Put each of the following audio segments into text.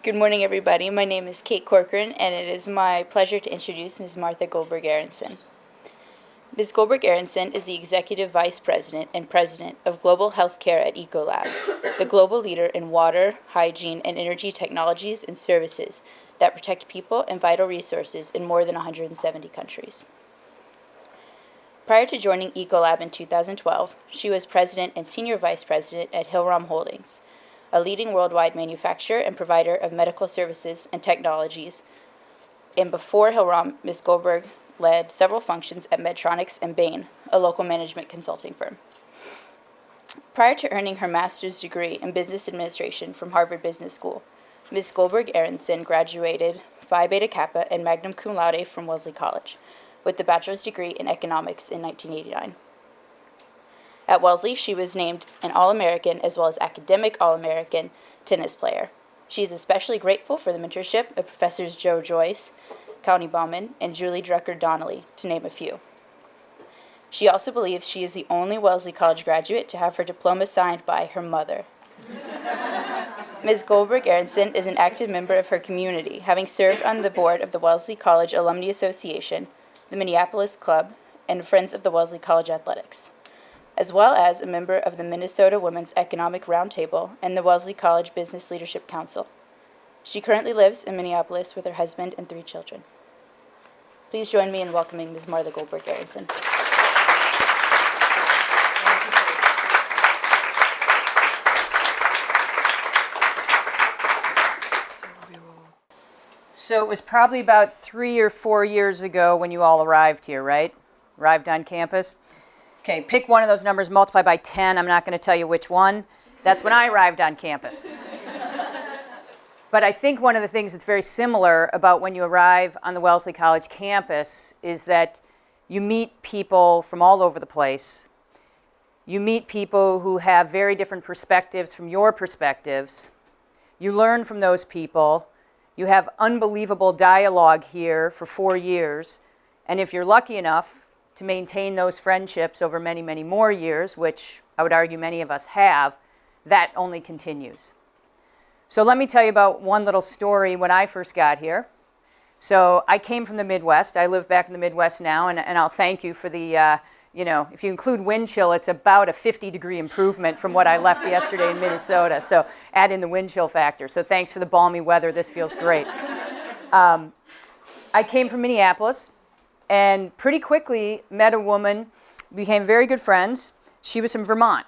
Good morning, everybody. My name is Kate Corcoran, and it is my pleasure to introduce Ms. Martha Goldberg Aronson. Ms. Goldberg Aronson is the Executive Vice President and President of Global Healthcare at Ecolab, the global leader in water, hygiene, and energy technologies and services that protect people and vital resources in more than 170 countries. Prior to joining Ecolab in 2012, she was President and Senior Vice President at Hillrom Holdings, a leading worldwide manufacturer and provider of medical services and technologies. And before Hillrom, Ms. Goldberg led several functions at Medtronics and Bain, a local management consulting firm. Prior to earning her master's degree in business administration from Harvard Business School, Ms. Goldberg Aronson graduated Phi Beta Kappa and magna cum laude from Wellesley College, with the bachelor's degree in economics in 1989. At Wellesley, she was named an All-American as well as academic All-American tennis player. She is especially grateful for the mentorship of Professors Joe Joyce, Connie Bauman, and Julie Drucker-Donnelly, to name a few. She also believes she is the only Wellesley College graduate to have her diploma signed by her mother. Ms. Goldberg Aronson is an active member of her community, having served on the board of the Wellesley College Alumni Association, the Minneapolis Club, and Friends of the Wellesley College Athletics, as well as a member of the Minnesota Women's Economic Roundtable and the Wellesley College Business Leadership Council. She currently lives in Minneapolis with her husband and 3 children. Please join me in welcoming Ms. Martha Goldberg Aronson. So it was probably about 3 or 4 years ago when you all arrived here, right? Arrived on campus? Okay, pick one of those numbers, multiply by 10. I'm not going to tell you which one. That's when I arrived on campus. But I think one of the things that's very similar about when you arrive on the Wellesley College campus is that you meet people from all over the place. You meet people who have very different perspectives from your perspectives. You learn from those people. You have unbelievable dialogue here for 4 years. And if you're lucky enough to maintain those friendships over many, many more years, which I would argue many of us have, that only continues. So let me tell you about one little story when I first got here. So I came from the Midwest. I live back in the Midwest now, and I'll thank you for the, if you include wind chill, it's about a 50-degree improvement from what I left yesterday in Minnesota. So add in the wind chill factor. So thanks for the balmy weather. This feels great. I came from Minneapolis and pretty quickly met a woman, became very good friends. She was from Vermont.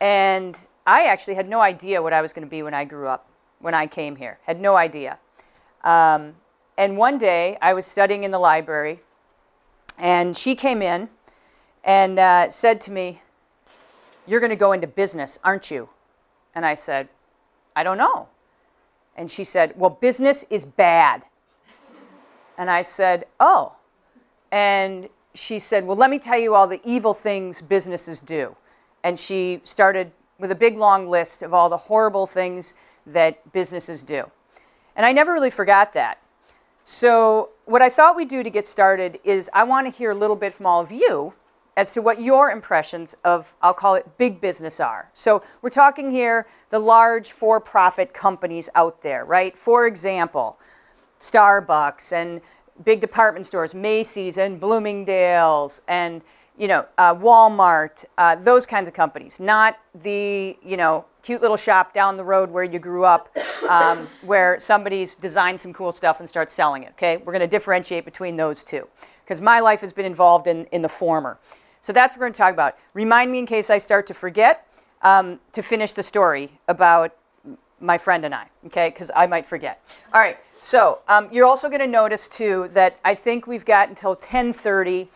And I actually had no idea what I was going to be when I grew up, when I came here. Had no idea. And one day, I was studying in the library, and she came in and said to me, "You're going to go into business, aren't you?" And I said, "I don't know." And she said, "Well, business is bad." And I said, "Oh." And she said, "Well, let me tell you all the evil things businesses do." And she started with a big long list of all the horrible things that businesses do. And I never really forgot that. So what I thought we'd do to get started is I want to hear a little bit from all of you as to what your impressions of, I'll call it, big business are. So we're talking here the large for-profit companies out there, right? For example, Starbucks and big department stores, Macy's and Bloomingdale's and Walmart, those kinds of companies, not the, cute little shop down the road where you grew up, where somebody's designed some cool stuff and starts selling it, okay? We're going to differentiate between those two, because my life has been involved in the former. So that's what we're going to talk about. Remind me in case I start to forget to finish the story about my friend and I, okay, because I might forget. All right, so you're also going to notice, too, that I think we've got until 10:30.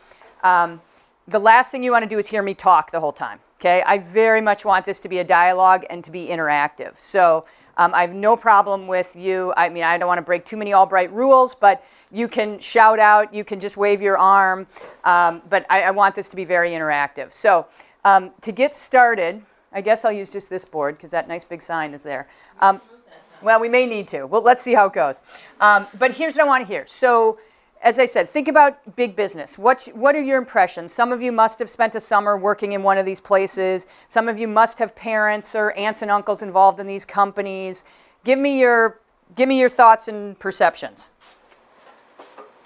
The last thing you want to do is hear me talk the whole time, okay? I very much want this to be a dialogue and to be interactive. So I have no problem with you. I mean, I don't want to break too many Albright rules, but you can shout out, you can just wave your arm, but I want this to be very interactive. So to get started, I guess I'll use just this board because that nice big sign is there. Well, we may need to. Well, let's see how it goes. But here's what I want to hear. So as I said, think about big business. What are your impressions? Some of you must have spent a summer working in one of these places. Some of you must have parents or aunts and uncles involved in these companies. Give me your give me your thoughts and perceptions.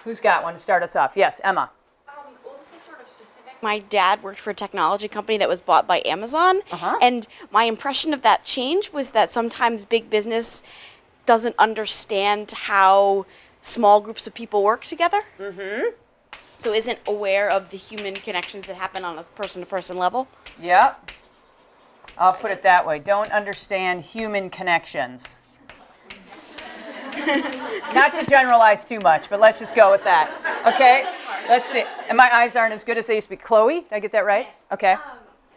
Who's got one to start us off? Yes, Emma. Well, this is sort of specific. My dad worked for a technology company that was bought by Amazon, and my impression of that change was that sometimes big business doesn't understand how small groups of people work together. So isn't aware of the human connections that happen on a person-to-person level. Yeah. I'll put it that way. Don't understand human connections. Not to generalize too much, but let's just go with that. Okay? Let's see. And my eyes aren't as good as they used to be. Chloe, did I get that right? Okay.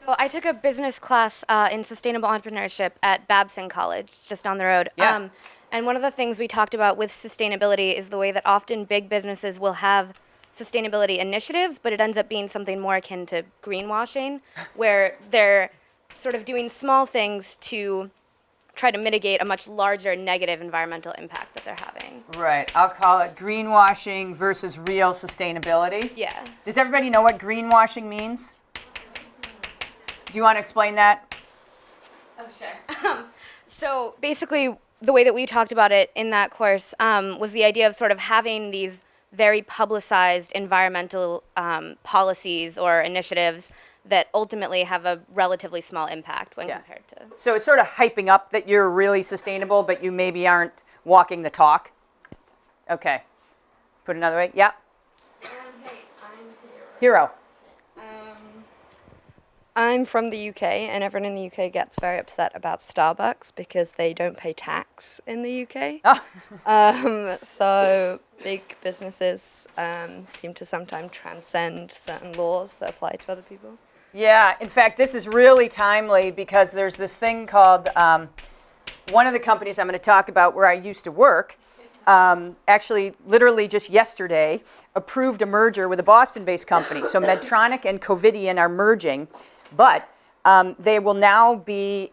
So I took a business class in sustainable entrepreneurship at Babson College, just down the road. Yeah. And one of the things we talked about with sustainability is the way that often big businesses will have sustainability initiatives, but it ends up being something more akin to greenwashing, where they're sort of doing small things to try to mitigate a much larger negative environmental impact that they're having. Right. I'll call it greenwashing versus real sustainability. Yeah. Does everybody know what greenwashing means? Do you want to explain that? Oh, sure. So basically, the way that we talked about it in that course was the idea of sort of having these very publicized environmental policies or initiatives that ultimately have a relatively small impact when compared to. So it's sort of hyping up that you're really sustainable, but you maybe aren't walking the talk. Okay. Put another way. Yeah. Hey, I'm Hero. Hero. I'm from the UK, and everyone in the UK gets very upset about Starbucks because they don't pay tax in the UK. Oh. So big businesses seem to sometimes transcend certain laws that apply to other people. Yeah, in fact, this is really timely because there's this thing called, one of the companies I'm going to talk about where I used to work, actually literally just yesterday approved a merger with a Boston-based company. So Medtronic and Covidien are merging, but they will now be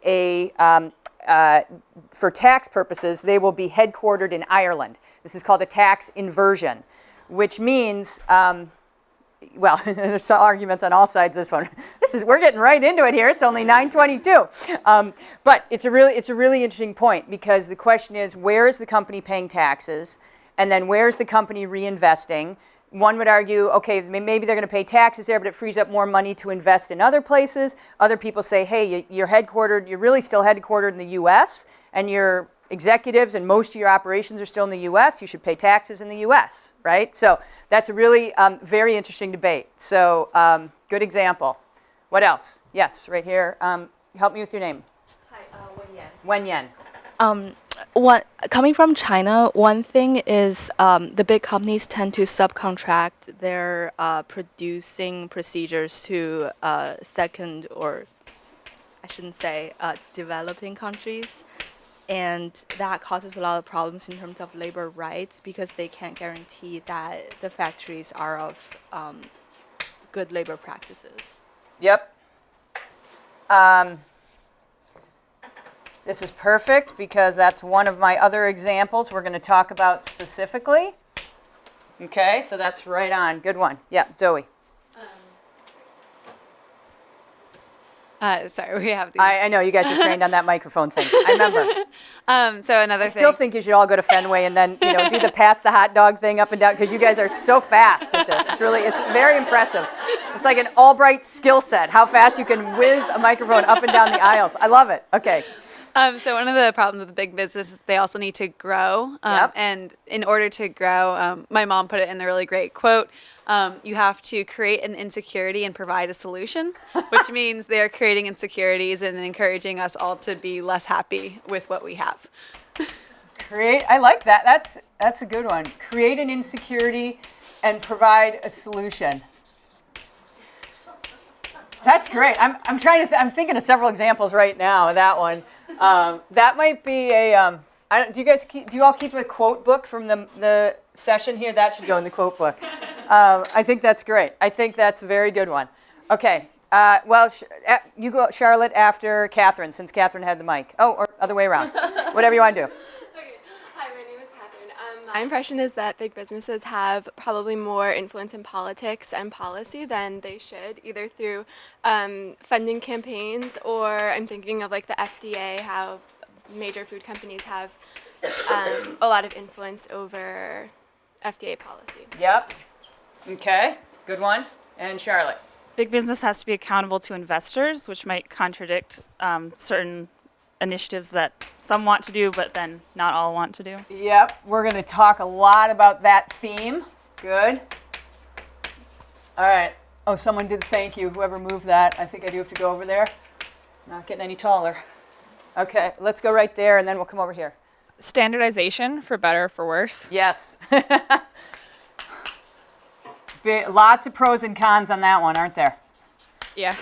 for tax purposes, they will be headquartered in Ireland. This is called a tax inversion, which means, well, there's arguments on all sides of this one. We're getting right into it here. It's only 9:22. But it's a really interesting point because the question is, where is the company paying taxes? And then where's the company reinvesting? One would argue, okay, maybe they're going to pay taxes there, but it frees up more money to invest in other places. Other people say, hey, you're really still headquartered in the U.S., and your executives and most of your operations are still in the U.S., you should pay taxes in the U.S., right? So that's a really very interesting debate. So good example. What else? Yes, right here. Help me with your name. Hi, Wen Yan. Wen Yan. Coming from China, one thing is the big companies tend to subcontract their producing procedures to second, or I shouldn't say developing countries. And that causes a lot of problems in terms of labor rights because they can't guarantee that the factories are of good labor practices. Yep. This is perfect because that's one of my other examples we're going to talk about specifically. Okay, so that's right on. Good one. Yeah, Zoe. Sorry, we have these. I know you guys are trained on that microphone thing. I remember. So another I still think you should all go to Fenway and then do the pass the hot dog thing up and down because you guys are so fast at this. It's very impressive. It's like an Albright skill set, how fast you can whiz a microphone up and down the aisles. I love it. Okay. So one of the problems with the big business is they also need to grow. Yep. And in order to grow, my mom put it in a really great quote, you have to create an insecurity and provide a solution, which means they're creating insecurities and encouraging us all to be less happy with what we have. I like that. That's a good one. Create an insecurity and provide a solution. That's great. I'm I'm thinking of several examples right now of that one. That might be a. Do you all keep a quote book from the session here? That should go in the quote book. I think that's great. I think that's a very good one. Okay. You go, Charlotte, after Catherine, since Catherine had the mic. Oh, or other way around. Whatever you want to do. Okay. Hi, my name is Catherine. My impression is that big businesses have probably more influence in politics and policy than they should, either through funding campaigns or I'm thinking of like the FDA, how major food companies have a lot of influence over FDA policy. Yep. Okay, good one. And Charlotte? Big business has to be accountable to investors, which might contradict certain initiatives that some want to do, but then not all want to do. Yep, we're going to talk a lot about that theme. Good. All right. Oh, someone did thank you, whoever moved that. I think I do have to go over there. Not getting any taller. Okay, let's go right there, and then we'll come over here. Standardization, for better or for worse. Yes. Lots of pros and cons on that one, aren't there? Yeah.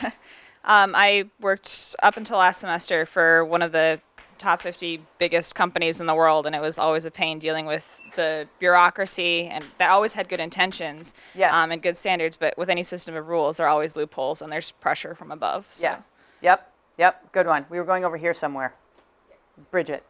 I worked up until last semester for one of the top 50 biggest companies in the world, and it was always a pain dealing with the bureaucracy, and that always had good intentions. Yes. And good standards, but with any system of rules, there are always loopholes, and there's pressure from above. So. Yeah. Yep. Good one. We were going over here somewhere. Bridget.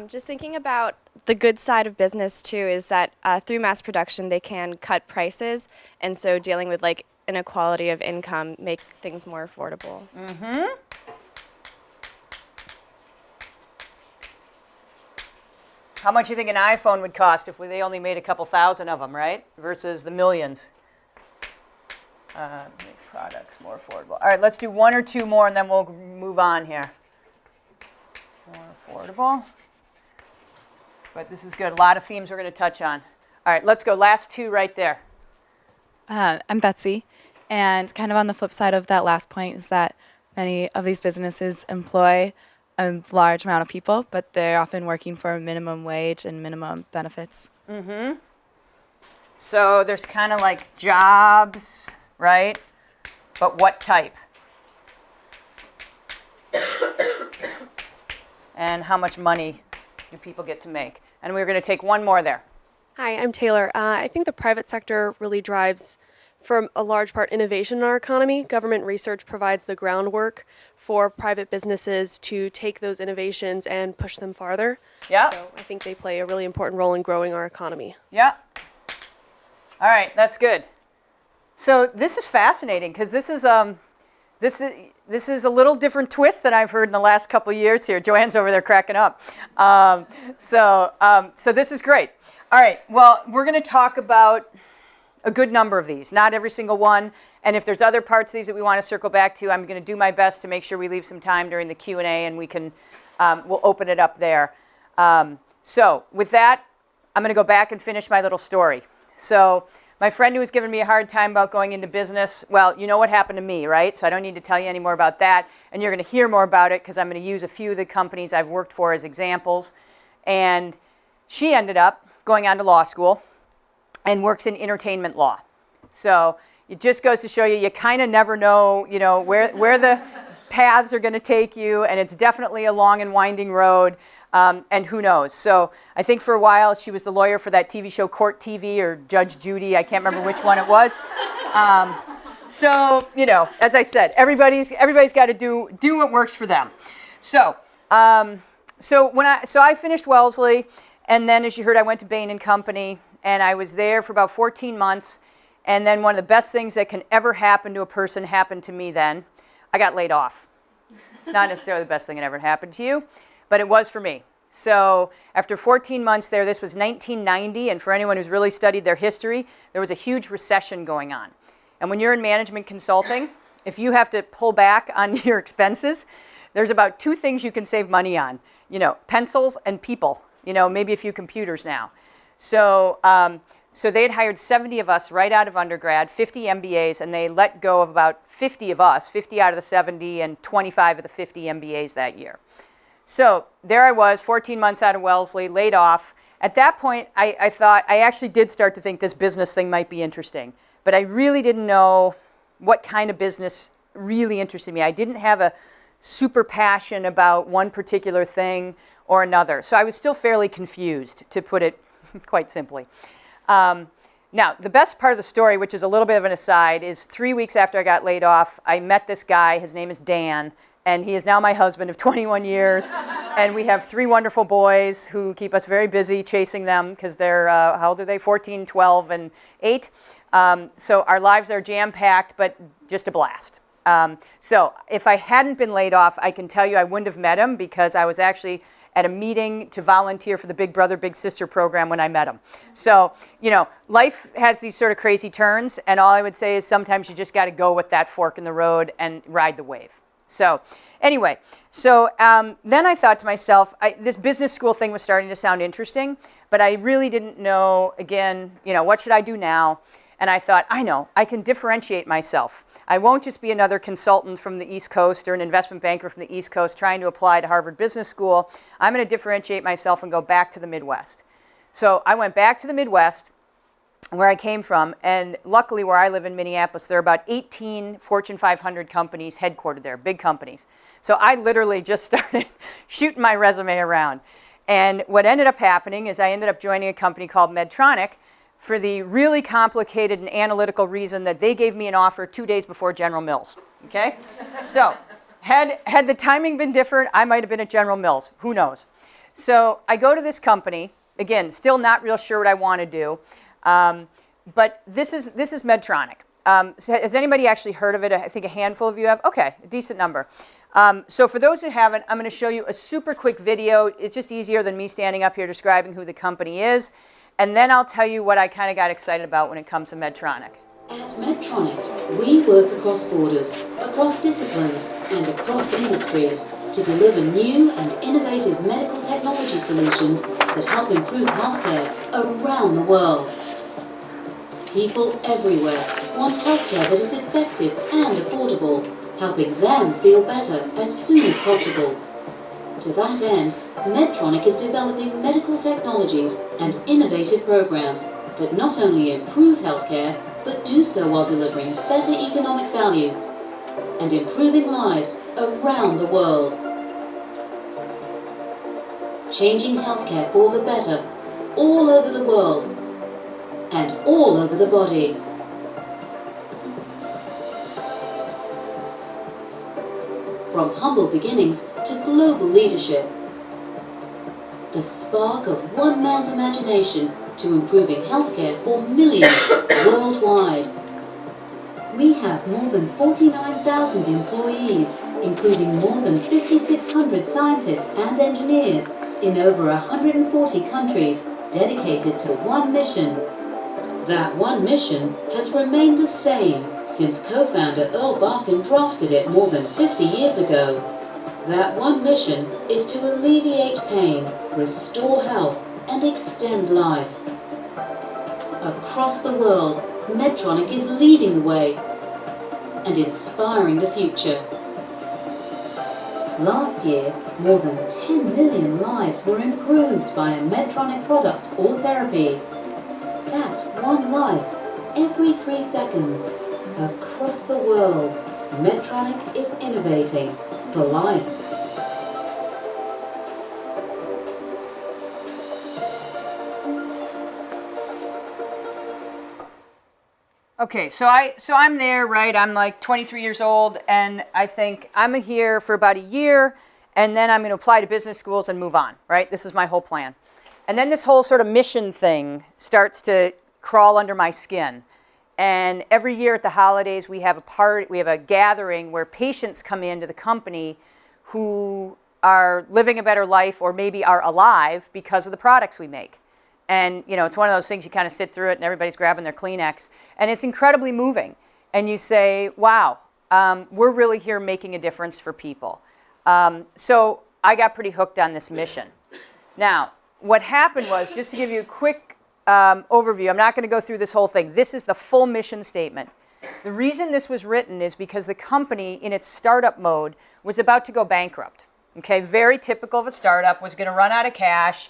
Just thinking about the good side of business too is that through mass production they can cut prices, and so dealing with like inequality of income make things more affordable. How much do you think an iPhone would cost if they only made a couple thousand of them, right? Versus the millions. Make products more affordable. All right, let's do one or two more, and then we'll move on here. More affordable. But this is good. A lot of themes we're going to touch on. All right, let's go. Last two right there. I'm Betsy, and kind of on the flip side of that last point is that many of these businesses employ a large amount of people, but they're often working for a minimum wage and minimum benefits. So there's kind of like jobs, right? But what type? And how much money do people get to make? And we're going to take one more there. Hi, I'm Taylor. I think the private sector really drives, for a large part, innovation in our economy. Government research provides the groundwork for private businesses to take those innovations and push them farther. Yeah. So I think they play a really important role in growing our economy. Yeah. All right, that's good. So this is fascinating because this is a little different twist than I've heard in the last couple of years here. Joanne's over there cracking up. So this is great. All right, well, we're going to talk about a good number of these, not every single one. And if there's other parts of these that we want to circle back to, I'm going to do my best to make sure we leave some time during the Q&A, and we can, we'll open it up there. So with that, I'm going to go back and finish my little story. So my friend who was giving me a hard time about going into business, well, you know what happened to me, right? So I don't need to tell you any more about that. And you're going to hear more about it because I'm going to use a few of the companies I've worked for as examples. And she ended up going on to law school and works in entertainment law. So it just goes to show you, you kind of never know, where the paths are going to take you, and it's definitely a long and winding road, and who knows. So I think for a while she was the lawyer for that TV show Court TV or Judge Judy. I can't remember which one it was. So, as I said, everybody's got to do what works for them. So, so I finished Wellesley, and then as you heard, I went to Bain & Company, and I was there for about 14 months. And then one of the best things that can ever happen to a person happened to me then. I got laid off. It's not necessarily the best thing that ever happened to you, but it was for me. So after 14 months there, this was 1990, and for anyone who's really studied their history, there was a huge recession going on. And when you're in management consulting, if you have to pull back on your expenses, there's about two things you can save money on. Pencils and people, maybe a few computers now. So they had hired 70 of us right out of undergrad, 50 MBAs, and they let go of about 50 of us, 50 out of the 70 and 25 of the 50 MBAs that year. So there I was, 14 months out of Wellesley, laid off. At that point, I thought, I actually did start to think this business thing might be interesting, but I really didn't know what kind of business really interested me. I didn't have a super passion about one particular thing or another. So I was still fairly confused, to put it quite simply. Now, the best part of the story, which is a little bit of an aside, is 3 weeks after I got laid off, I met this guy. His name is Dan, and he is now my husband of 21 years. And we have 3 wonderful boys who keep us very busy chasing them because they're, how old are they? 14, 12, and 8. So our lives are jam-packed, but just a blast. So if I hadn't been laid off, I can tell you I wouldn't have met him because I was actually at a meeting to volunteer for the Big Brother, Big Sister program when I met him. So, life has these sort of crazy turns, and all I would say is sometimes you just got to go with that fork in the road and ride the wave. So anyway, then I thought to myself, this business school thing was starting to sound interesting, but I really didn't know, again, what should I do now? And I thought, I know, I can differentiate myself. I won't just be another consultant from the East Coast or an investment banker from the East Coast trying to apply to Harvard Business School. I'm going to differentiate myself and go back to the Midwest. So I went back to the Midwest, where I came from, and luckily where I live in Minneapolis, there are about 18 Fortune 500 companies headquartered there, big companies. So I literally just started shooting my resume around. And what ended up happening is I ended up joining a company called Medtronic for the really complicated and analytical reason that they gave me an offer 2 days before General Mills, okay? So had the timing been different, I might have been at General Mills, who knows? So I go to this company, again, still not real sure what I want to do, but this is Medtronic. So has anybody actually heard of it? I think a handful of you have. Okay, a decent number. So for those who haven't, I'm going to show you a super quick video. It's just easier than me standing up here describing who the company is. And then I'll tell you what I kind of got excited about when it comes to Medtronic. At Medtronic, we work across borders, across disciplines, and across industries to deliver new and innovative medical technology solutions that help improve healthcare around the world. People everywhere want healthcare that is effective and affordable, helping them feel better as soon as possible. To that end, Medtronic is developing medical technologies and innovative programs that not only improve healthcare, but do so while delivering better economic value and improving lives around the world. Changing healthcare for the better, all over the world, and all over the body. From humble beginnings to global leadership. The spark of one man's imagination to improving healthcare for millions worldwide. We have more than 49,000 employees, including more than 5,600 scientists and engineers in over 140 countries, dedicated to one mission. That one mission has remained the same since co-founder Earl Barkan drafted it more than 50 years ago. That one mission is to alleviate pain, restore health, and extend life. Across the world, Medtronic is leading the way and inspiring the future. Last year, more than 10 million lives were improved by a Medtronic product or therapy. That's one life every 3 seconds. Across the world, Medtronic is innovating for life. Okay, so I'm there, right? I'm like 23 years old, and I think I'm here for about a year, and then I'm going to apply to business schools and move on, right? This is my whole plan. And then this whole sort of mission thing starts to crawl under my skin. And every year at the holidays, we have a gathering where patients come into the company who are living a better life or maybe are alive because of the products we make. And, it's one of those things you kind of sit through it and everybody's grabbing their Kleenex. And it's incredibly moving. And you say, wow, we're really here making a difference for people. So I got pretty hooked on this mission. Now, what happened was, just to give you a quick overview, I'm not going to go through this whole thing. This is the full mission statement. The reason this was written is because the company, in its startup mode, was about to go bankrupt. Okay, very typical of a startup, was going to run out of cash.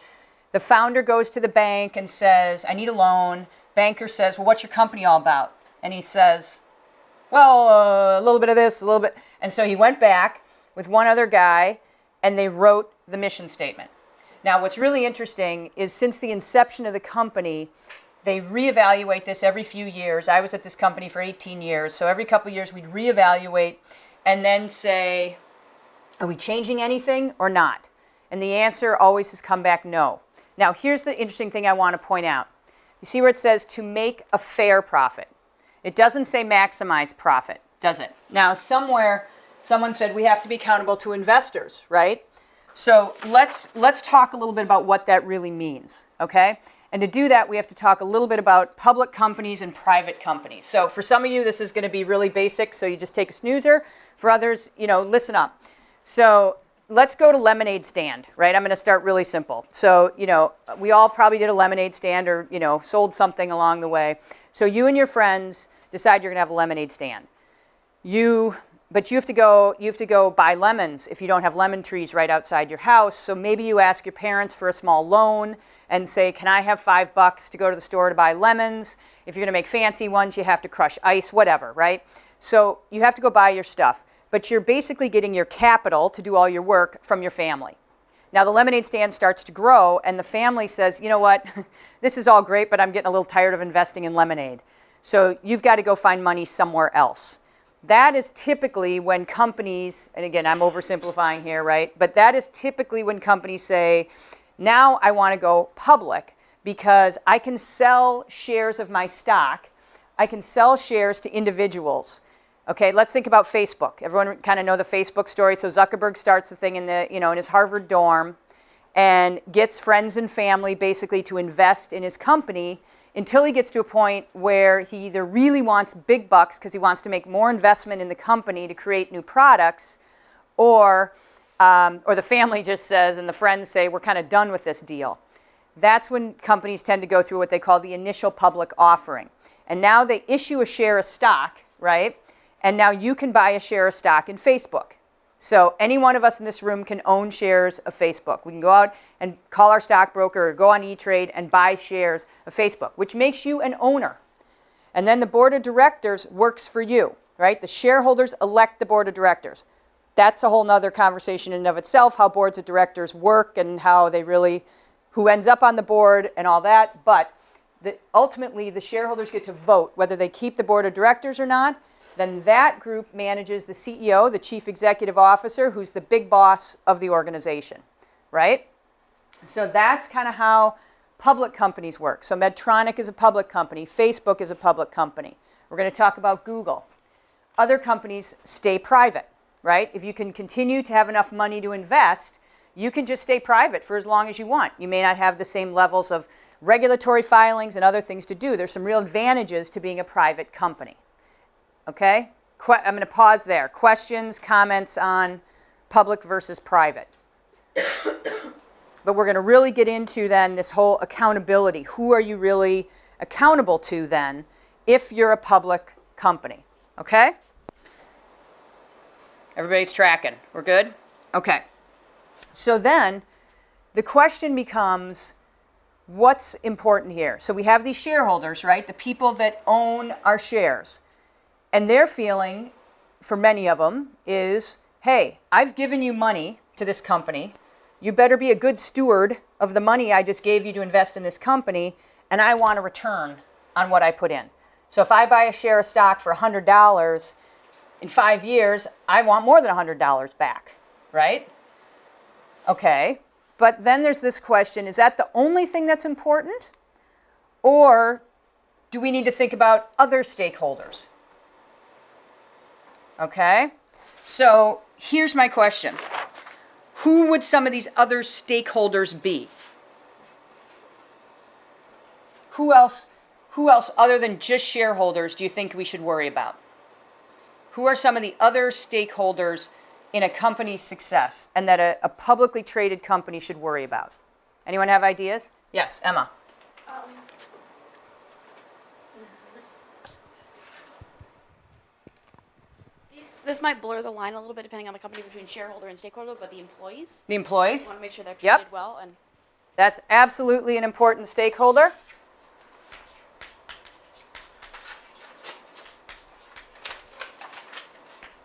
The founder goes to the bank and says, I need a loan. Banker says, well, what's your company all about? And he says, well, a little bit of this, a little bit. And so he went back with one other guy, and they wrote the mission statement. Now, what's really interesting is since the inception of the company, they reevaluate this every few years. I was at this company for 18 years, so every couple of years we'd reevaluate and then say, are we changing anything or not? And the answer always has come back no. Now, here's the interesting thing I want to point out. You see where it says to make a fair profit. It doesn't say maximize profit. does it? Now, somewhere, someone said we have to be accountable to investors, right? So let's talk a little bit about what that really means, okay? And to do that, we have to talk a little bit about public companies and private companies. So for some of you, this is going to be really basic, so you just take a snoozer. For others, listen up. So let's go to lemonade stand, right? I'm going to start really simple. So, we all probably did a lemonade stand or, sold something along the way. So you and your friends decide you're going to have a lemonade stand. But you have to go buy lemons if you don't have lemon trees right outside your house. So maybe you ask your parents for a small loan and say, can I have $5 to go to the store to buy lemons? If you're going to make fancy ones, you have to crush ice, whatever, right? So you have to go buy your stuff. But you're basically getting your capital to do all your work from your family. Now the lemonade stand starts to grow and the family says, you know what, this is all great, but I'm getting a little tired of investing in lemonade. So you've got to go find money somewhere else. That is typically when companies, and again, I'm oversimplifying here, right? But that is typically when companies say, now I want to go public because I can sell shares of my stock. I can sell shares to individuals. Okay, let's think about Facebook. Everyone kind of know the Facebook story. So Zuckerberg starts the thing in his Harvard dorm and gets friends and family basically to invest in his company until he gets to a point where he either really wants big bucks because he wants to make more investment in the company to create new products, or the family just says and the friends say, we're kind of done with this deal. That's when companies tend to go through what they call the initial public offering. And now they issue a share of stock, right? And now you can buy a share of stock in Facebook. So any one of us in this room can own shares of Facebook. We can go out and call our stockbroker or go on E-Trade and buy shares of Facebook, which makes you an owner. And then the board of directors works for you, right? The shareholders elect the board of directors. That's a whole nother conversation in and of itself, how boards of directors work and how they really, who ends up on the board and all that. But ultimately, the shareholders get to vote whether they keep the board of directors or not. Then that group manages the CEO, the chief executive officer, who's the big boss of the organization, right? So that's kind of how public companies work. So Medtronic is a public company. Facebook is a public company. We're going to talk about Google. Other companies stay private, right? If you can continue to have enough money to invest, you can just stay private for as long as you want. You may not have the same levels of regulatory filings and other things to do. There's some real advantages to being a private company. Okay? I'm going to pause there. Questions, comments on public versus private. But we're going to really get into then this whole accountability. Who are you really accountable to then if you're a public company? Okay? Everybody's tracking. We're good? Okay. So then the question becomes, what's important here? So we have these shareholders, right? The people that own our shares. And their feeling, for many of them, is, hey, I've given you money to this company. You better be a good steward of the money I just gave you to invest in this company, and I want a return on what I put in. So if I buy a share of stock for $100, in 5 years, I want more than $100 back, right? Okay, but then there's this question, is that the only thing that's important? Or do we need to think about other stakeholders? Okay, so here's my question. Who would some of these other stakeholders be? Who else other than just shareholders do you think we should worry about? Who are some of the other stakeholders in a company's success and that a publicly traded company should worry about? Anyone have ideas? Yes, Emma. This might blur the line a little bit depending on the company between shareholder and stakeholder, but the employees. The employees? You want to make sure they're treated well. And that's absolutely an important stakeholder.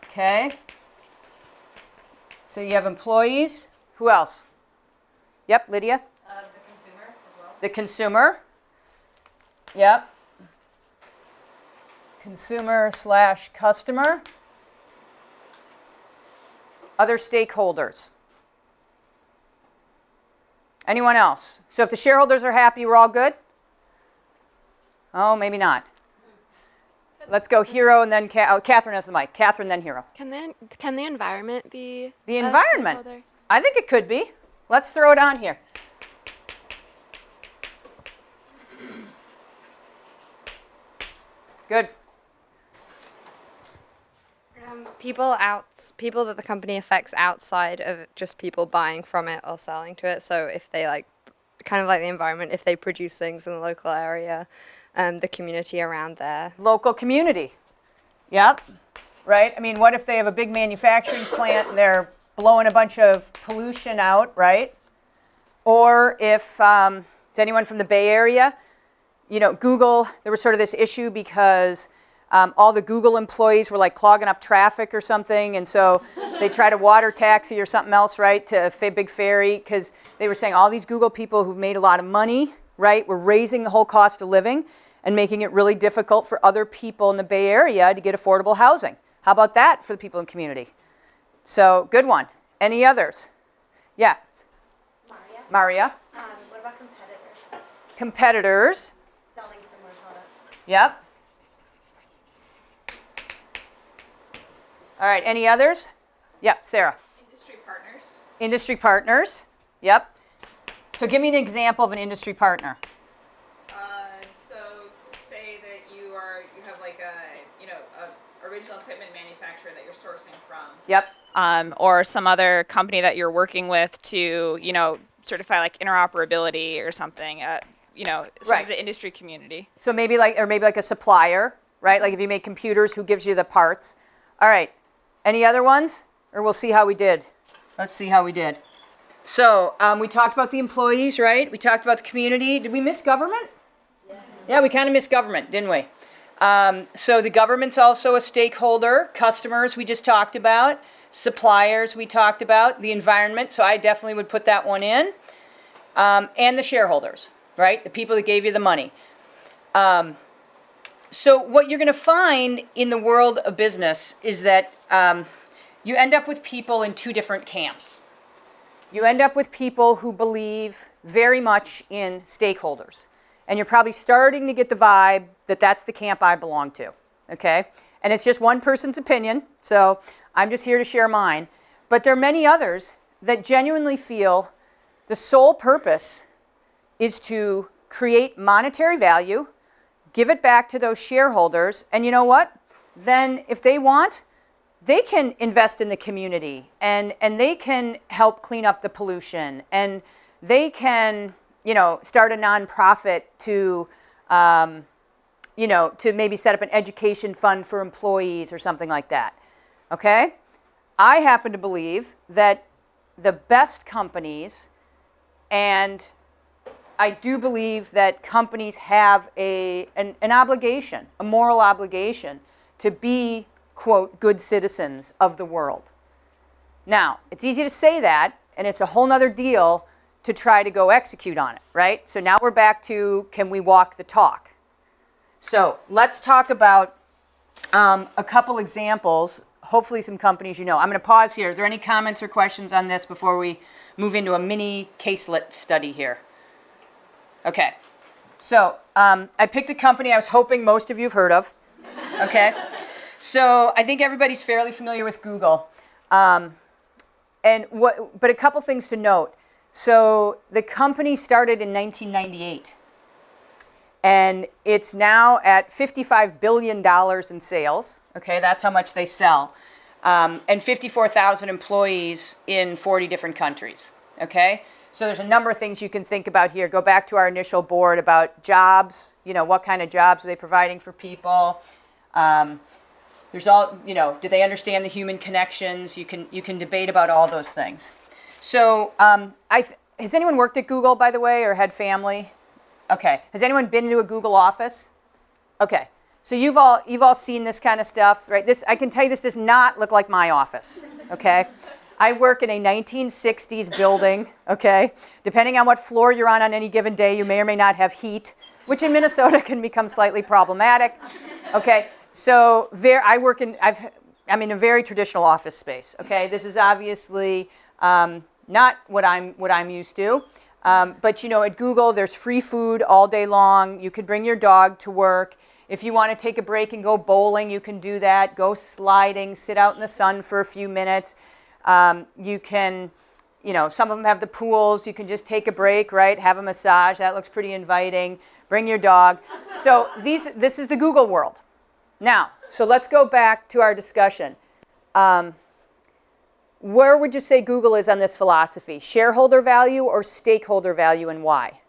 Okay. So you have employees. Who else? Yep, Lydia? The consumer as well. The consumer. Yep. Consumer/customer. Other stakeholders. Anyone else? So if the shareholders are happy, we're all good? Oh, maybe not. Let's go Hero and then Catherine has the mic. Catherine, then Hero. Can the environment be The a environment. stakeholder? I think it could be. Let's throw it on here. Good. People that the company affects outside of just people buying from it or selling to it. So if they kind of like the environment, if they produce things in the local area, the community around there. Local community. Yep. Right? I mean, what if they have a big manufacturing plant and they're blowing a bunch of pollution out, right? Or if, is anyone from the Bay Area? You know, Google, there was sort of this issue because all the Google employees were like clogging up traffic or something, and so they tried a water taxi or something else, right, to a big ferry, because they were saying all these Google people who've made a lot of money, right, were raising the whole cost of living and making it really difficult for other people in the Bay Area to get affordable housing. How about that for the people in the community? So, good one. Any others? Yeah. Maria. What about competitors? Competitors. Selling similar products. Yep. All right, any others? Yep, Sarah. Industry partners. Industry partners. Yep. So give me an example of an industry partner. So say that you have like a original equipment manufacturer that you're sourcing from. Yep. Or some other company that you're working with to, certify like interoperability or something. Sort of the industry community. So maybe like a supplier, right? Like if you make computers, who gives you the parts? All right. Any other ones? Or we'll see how we did. Let's see how we did. So we talked about the employees, right? We talked about the community. Did we miss government? Yeah, we kind of missed government, didn't we? So the government's also a stakeholder. Customers we just talked about. Suppliers we talked about. The environment, so I definitely would put that one in. And the shareholders, right? The people that gave you the money. So what you're going to find in the world of business is that you end up with people in two different camps. You end up with people who believe very much in stakeholders. And you're probably starting to get the vibe that that's the camp I belong to, okay? And it's just one person's opinion, so I'm just here to share mine. But there are many others that genuinely feel the sole purpose is to create monetary value, give it back to those shareholders, and you know what? Then if they want, they can invest in the community, and they can help clean up the pollution, and they can, start a nonprofit to, to maybe set up an education fund for employees or something like that, okay? I happen to believe that the best companies, and I do believe that companies have an obligation, a moral obligation, to be, quote, good citizens of the world. Now, it's easy to say that, and it's a whole nother deal to try to go execute on it, right? So now we're back to, can we walk the talk? So let's talk about a couple examples, hopefully some companies you know. I'm going to pause here. Are there any comments or questions on this before we move into a mini caselet study here? Okay, so I picked a company I was hoping most of you have heard of, okay? So I think everybody's fairly familiar with Google. But a couple things to note. So the company started in 1998, and it's now at $55 billion in sales, okay? That's how much they sell, and 54,000 employees in 40 different countries, okay? So there's a number of things you can think about here. Go back to our initial board about jobs. What kind of jobs are they providing for people? There's all, do they understand the human connections? You can debate about all those things. So has anyone worked at Google, by the way, or had family? Okay. Has anyone been to a Google office? Okay. So you've all seen this kind of stuff, right? I can tell you this does not look like my office, okay? I work in a 1960s building, okay? Depending on what floor you're on any given day, you may or may not have heat, which in Minnesota can become slightly problematic, okay? So I'm in a very traditional office space, okay? This is obviously not what I'm used to, but at Google there's free food all day long. You can bring your dog to work. If you want to take a break and go bowling, you can do that. Go sliding, sit out in the sun for a few minutes. You can, some of them have the pools. You can just take a break, right? Have a massage. That looks pretty inviting. Bring your dog. So this is the Google world. Now, so let's go back to our discussion. Where would you say Google is on this philosophy? Shareholder value or stakeholder value, and why?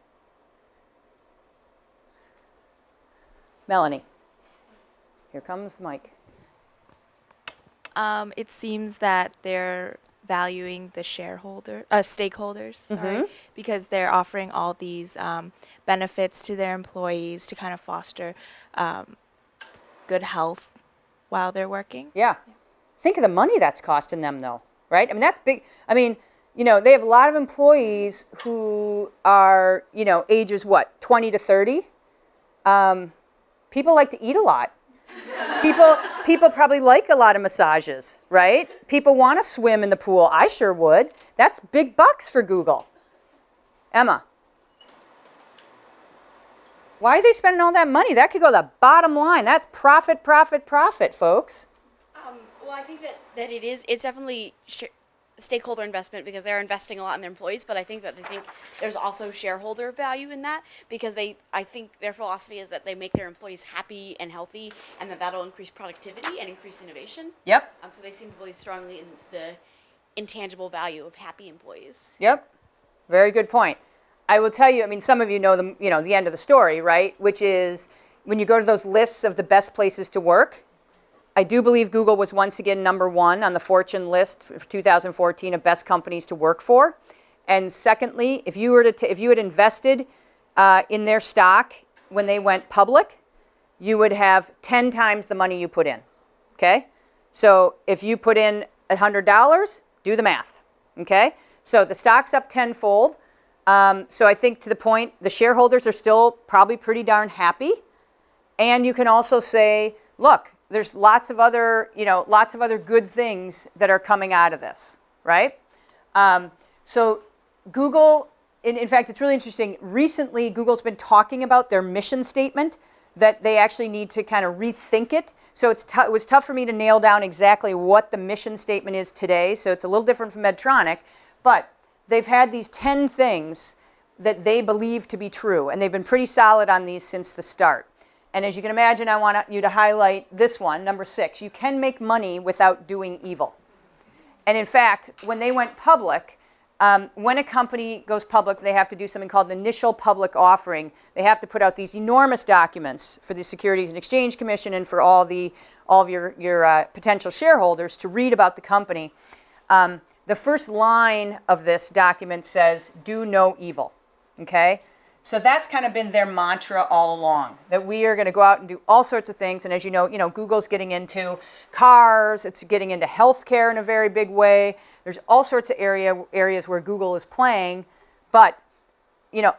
Melanie. Here comes the mic. It seems that they're valuing the stakeholders, sorry, because they're offering all these benefits to their employees to kind of foster good health while they're working. Yeah. Think of the money that's costing them, though, right? I mean, that's big. I mean, they have a lot of employees who are, ages, 20 to 30? People like to eat a lot. People probably like a lot of massages, right? People want to swim in the pool. I sure would. That's big bucks for Google. Emma. Why are they spending all that money? That could go to the bottom line. That's profit, profit, profit, folks. Well, I think that it's definitely stakeholder investment because they're investing a lot in their employees, but I think there's also shareholder value in that because I think their philosophy is that they make their employees happy and healthy and that'll increase productivity and increase innovation. Yep. So they seem to believe strongly in the intangible value of happy employees. Yep. Very good point. I will tell you, some of you know the end of the story, right? Which is when you go to those lists of the best places to work, I do believe Google was once again #1 on the Fortune list for 2014 of best companies to work for. And secondly, if you had invested in their stock when they went public, you would have 10 times the money you put in. Okay? So if you put in $100, do the math. Okay? So the stock's up tenfold. So I think to the point, the shareholders are still probably pretty darn happy. And you can also say, look, there's lots of other good things that are coming out of this, right? So Google, in fact, it's really interesting. Recently, Google's been talking about their mission statement, that they actually need to kind of rethink it. So it was tough for me to nail down exactly what the mission statement is today. So it's a little different from Medtronic. But they've had these 10 things that they believe to be true. And they've been pretty solid on these since the start. And as you can imagine, I want you to highlight this one, number 6. You can make money without doing evil. And in fact, when they went public, when a company goes public, they have to do something called an initial public offering. They have to put out these enormous documents for the Securities and Exchange Commission and for all of your potential shareholders to read about the company. The first line of this document says, "Do no evil." Okay? So that's kind of been their mantra all along, that we are going to go out and do all sorts of things. And as you know, Google's getting into cars. It's getting into healthcare in a very big way. There's all sorts of areas where Google is playing. But,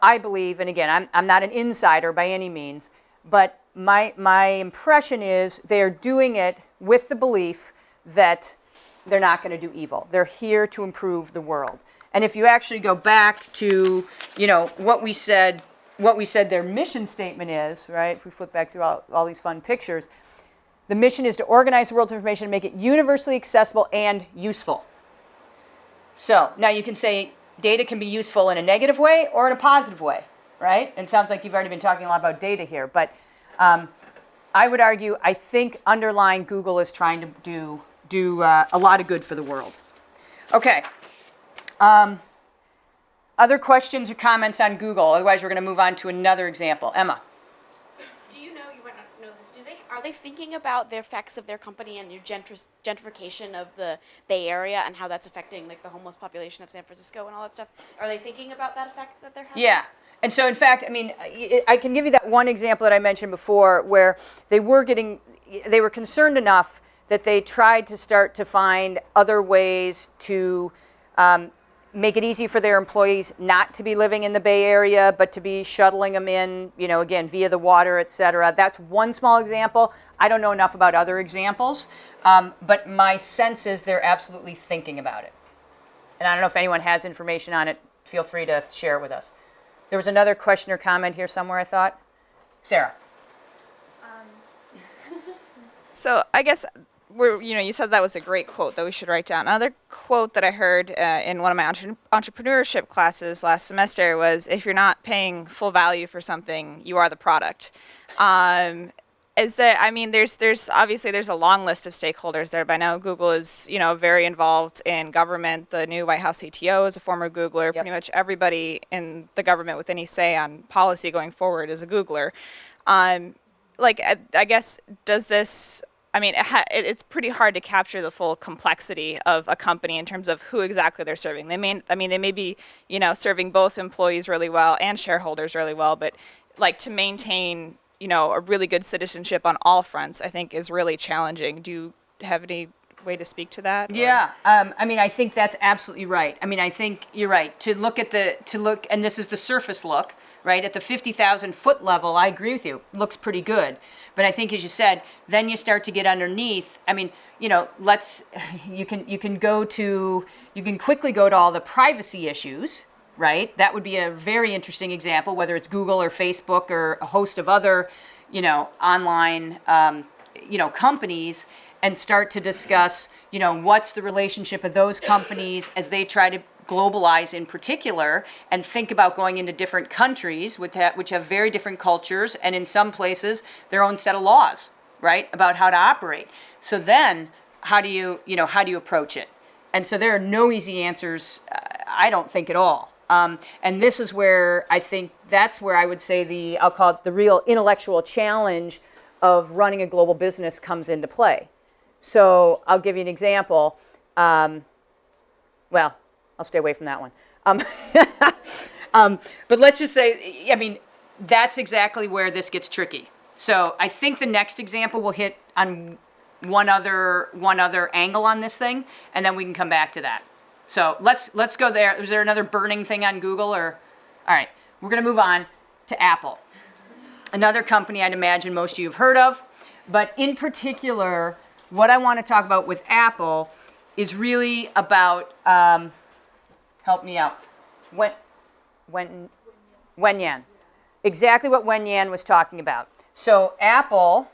I believe, and again, I'm not an insider by any means, but my impression is they're doing it with the belief that they're not going to do evil. They're here to improve the world. And if you actually go back to, what we said their mission statement is, right? If we flip back through all these fun pictures, the mission is to organize the world's information and make it universally accessible and useful. So now you can say data can be useful in a negative way or in a positive way, right? And it sounds like you've already been talking a lot about data here, but I would argue, I think underlying Google is trying to do a lot of good for the world. Okay. Other questions or comments on Google? Otherwise, we're going to move on to another example. Emma. Do you might not know this, are they thinking about the effects of their company and the gentrification of the Bay Area and how that's affecting the homeless population of San Francisco and all that stuff? Are they thinking about that effect that they're having? Yeah. And so, in fact, I can give you that one example that I mentioned before where they were concerned enough that they tried to start to find other ways to make it easy for their employees not to be living in the Bay Area, but to be shuttling them in, again, via the water, et cetera. That's one small example. I don't know enough about other examples, but my sense is they're absolutely thinking about it. And I don't know if anyone has information on it. Feel free to share it with us. There was another question or comment here somewhere, I thought. Sarah. So I guess you said that was a great quote that we should write down. Another quote that I heard in one of my entrepreneurship classes last semester was, if you're not paying full value for something, you are the product. There's obviously there's a long list of stakeholders there, but I know Google is, very involved in government. The new White House CTO is a former Googler. Pretty much everybody in the government with any say on policy going forward is a Googler. I guess, does this, it's pretty hard to capture the full complexity of a company in terms of who exactly they're serving. They may be, serving both employees really well and shareholders really well, but to maintain, a really good citizenship on all fronts, I think is really challenging. Do you have any way to speak to that? Yeah, I think that's absolutely right. I think you're right. And this is the surface look, right? At the 50,000 foot level, I agree with you. Looks pretty good. But I think, as you said, then you start to get underneath. You can quickly go to all the privacy issues, right? That would be a very interesting example, whether it's Google or Facebook or a host of other, online, companies, and start to discuss, what's the relationship of those companies as they try to globalize in particular, and think about going into different countries which have very different cultures, and in some places their own set of laws, right, about how to operate. So then how do you approach it? And so there are no easy answers, I don't think at all. And this is where I think that's where I would say I'll call it the real intellectual challenge of running a global business comes into play. So I'll give you an example. I'll stay away from that one. But let's just say, that's exactly where this gets tricky. So I think the next example will hit on one other angle on this thing, and then we can come back to that. So let's go there. Is there another burning thing on Google? All right, we're going to move on to Apple. Another company I'd imagine most of you have heard of, but in particular, what I want to talk about with Apple is really about, help me out, Wen Yan. Exactly what Wen Yan was talking about. So Apple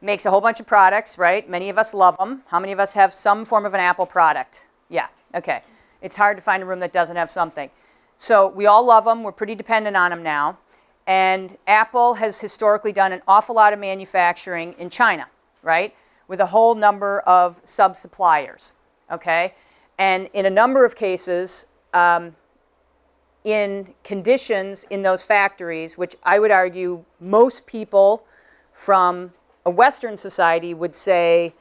makes a whole bunch of products, right? Many of us love them. How many of us have some form of an Apple product? Yeah, okay. It's hard to find a room that doesn't have something. So we all love them. We're pretty dependent on them now. And Apple has historically done an awful lot of manufacturing in China, right? With a whole number of sub-suppliers, okay? And in a number of cases, in conditions in those factories, which I would argue most people from a Western society would say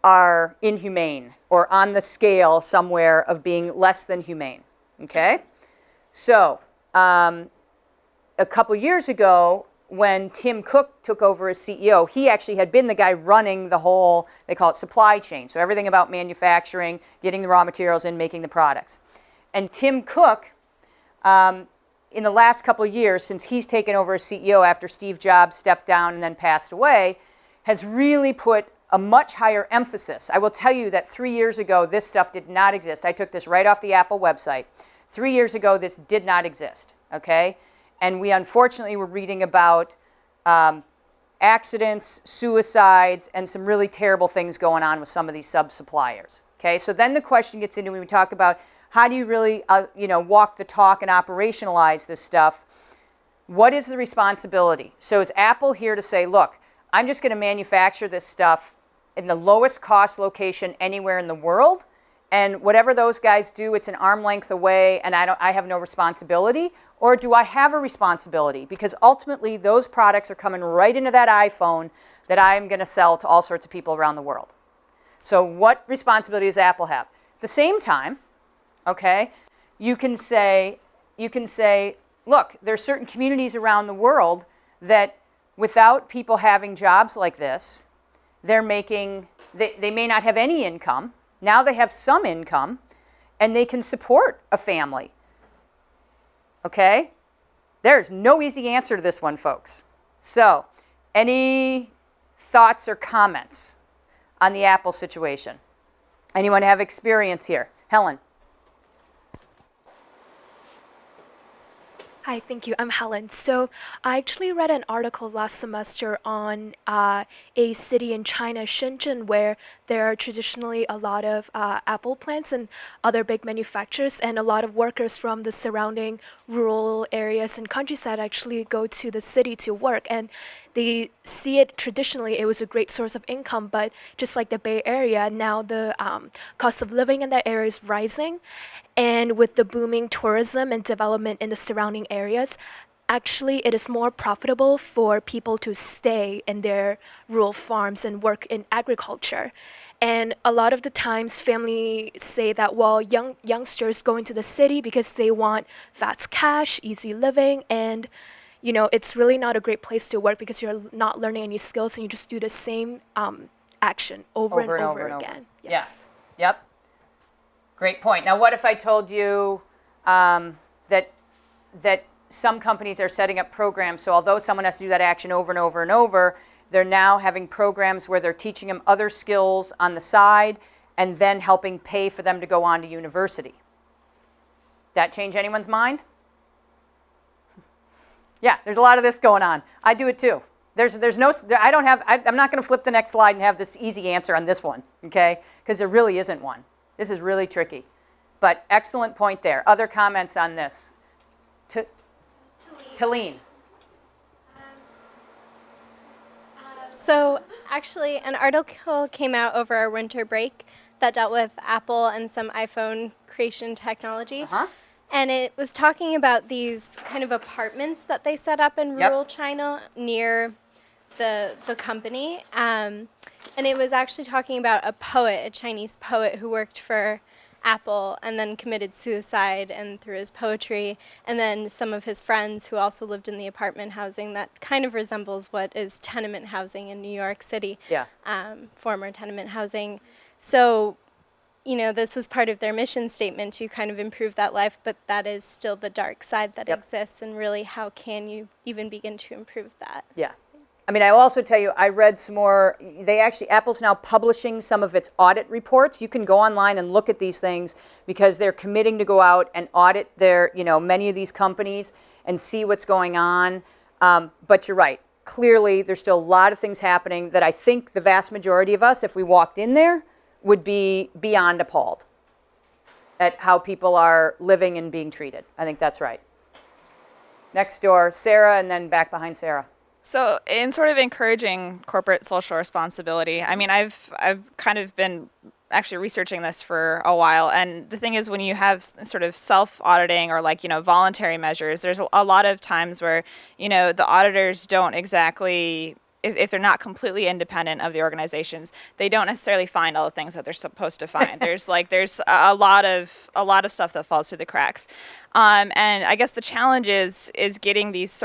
are inhumane or on the scale somewhere of being less than humane, okay? So a couple years ago, when Tim Cook took over as CEO, he actually had been the guy running the whole, they call it supply chain, so everything about manufacturing, getting the raw materials in, making the products. And Tim Cook, in the last couple of years, since he's taken over as CEO after Steve Jobs stepped down and then passed away, has really put a much higher emphasis. I will tell you that 3 years ago, this stuff did not exist. I took this right off the Apple website. 3 years ago, this did not exist, okay? And we unfortunately were reading about accidents, suicides, and some really terrible things going on with some of these sub-suppliers, okay? So then the question gets into when we talk about how do you really, walk the talk and operationalize this stuff? What is the responsibility? So is Apple here to say, look, I'm just going to manufacture this stuff in the lowest cost location anywhere in the world, and whatever those guys do, it's an arm length away, and I have no responsibility? Or do I have a responsibility? Because ultimately, those products are coming right into that iPhone that I'm going to sell to all sorts of people around the world. So what responsibility does Apple have? At the same time, okay, you can say, look, there's certain communities around the world that without people having jobs like this, they may not have any income. Now they have some income, and they can support a family. Okay? There's no easy answer to this one, folks. So, any thoughts or comments on the Apple situation? Anyone have experience here? Helen? Hi, thank you. I'm Helen. So I actually read an article last semester on a city in China, Shenzhen, where there are traditionally a lot of apple plants and other big manufacturers, and a lot of workers from the surrounding rural areas and countryside actually go to the city to work. And they see it traditionally, it was a great source of income, but just like the Bay Area, now the cost of living in that area is rising. And with the booming tourism and development in the surrounding areas, actually it is more profitable for people to stay in their rural farms and work in agriculture. And a lot of the times families say that, well, youngsters go into the city because they want fast cash, easy living, and it's really not a great place to work because you're not learning any skills and you just do the same action over and over again. Yes. Yeah. Yep. Great point. Now, what if I told you that some companies are setting up programs, so although someone has to do that action over and over and over, they're now having programs where they're teaching them other skills on the side and then helping pay for them to go on to university? That change anyone's mind? Yeah, there's a lot of this going on. I do it too. There's no, I'm not going to flip the next slide and have this easy answer on this one, okay? Because there really isn't one. This is really tricky. But excellent point there. Other comments on this? Talene. So actually, an article came out over our winter break that dealt with Apple and some iPhone creation technology. And it was talking about these kind of apartments that they set up in rural China near the company. And it was actually talking about a poet, a Chinese poet who worked for Apple and then committed suicide and through his poetry, and then some of his friends who also lived in the apartment housing that kind of resembles what is tenement housing in New York City, former tenement housing. So, this was part of their mission statement to kind of improve that life, but that is still the dark side that exists, and really how can you even begin to improve that? Yeah. I mean, I'll also tell you, I read some more, Apple's now publishing some of its audit reports. You can go online and look at these things because they're committing to go out and audit their, many of these companies and see what's going on. But you're right. Clearly, there's still a lot of things happening that I think the vast majority of us, if we walked in there, would be beyond appalled at how people are living and being treated. I think that's right. Next door, Sarah, and then back behind Sarah. So in sort of encouraging corporate social responsibility, I mean, I've kind of been actually researching this for a while. And the thing is, when you have sort of self-auditing or voluntary measures, there's a lot of times where, the auditors don't exactly, if they're not completely independent of the organizations, they don't necessarily find all the things that they're supposed to find. there's a lot of stuff that falls through the cracks. And I guess the challenge is getting these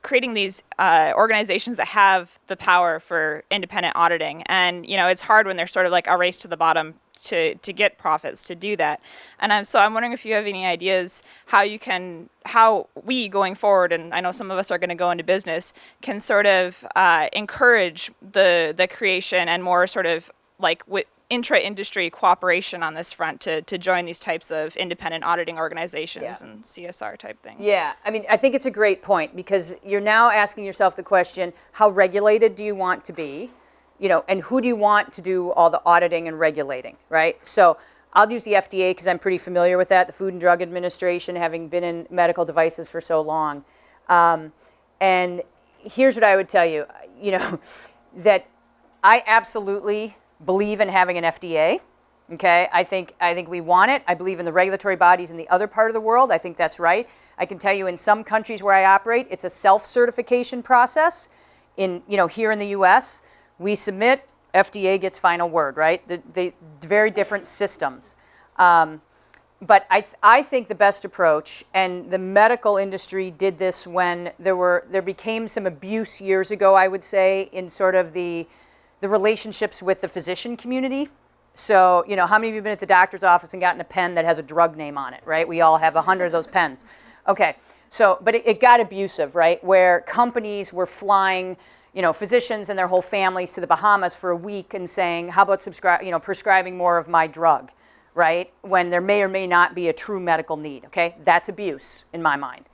creating these organizations that have the power for independent auditing. And, it's hard when there's sort of like a race to the bottom to get profits to do that. And I'm wondering if you have any ideas how we going forward, and I know some of us are going to go into business, can sort of encourage the creation and more sort of like intra-industry cooperation on this front to join these types of independent auditing organizations and CSR type things. Yeah, I mean, I think it's a great point because you're now asking yourself the question, how regulated do you want to be? And who do you want to do all the auditing and regulating, right? So I'll use the FDA because I'm pretty familiar with that, the Food and Drug Administration, having been in medical devices for so long. And here's what I would tell you, that I absolutely believe in having an FDA, okay? I think we want it. I believe in the regulatory bodies in the other part of the world. I think that's right. I can tell you in some countries where I operate, it's a self-certification process. Here in the US, we submit, FDA gets final word, right? The very different systems. But I think the best approach, and the medical industry did this when there became some abuse years ago, I would say, in sort of the relationships with the physician community. So, how many of you have been at the doctor's office and gotten a pen that has a drug name on it, right? We all have 100 of those pens. Okay, so, but it got abusive, right? Where companies were flying physicians and their whole families to the Bahamas for a week and saying, how about prescribing more of my drug, right? When there may or may not be a true medical need, okay? That's abuse in my mind.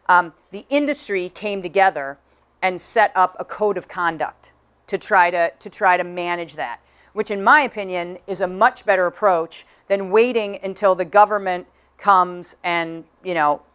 the industry came together and set up a code of conduct to try to manage that, which in my opinion is a much better approach than waiting until the government comes and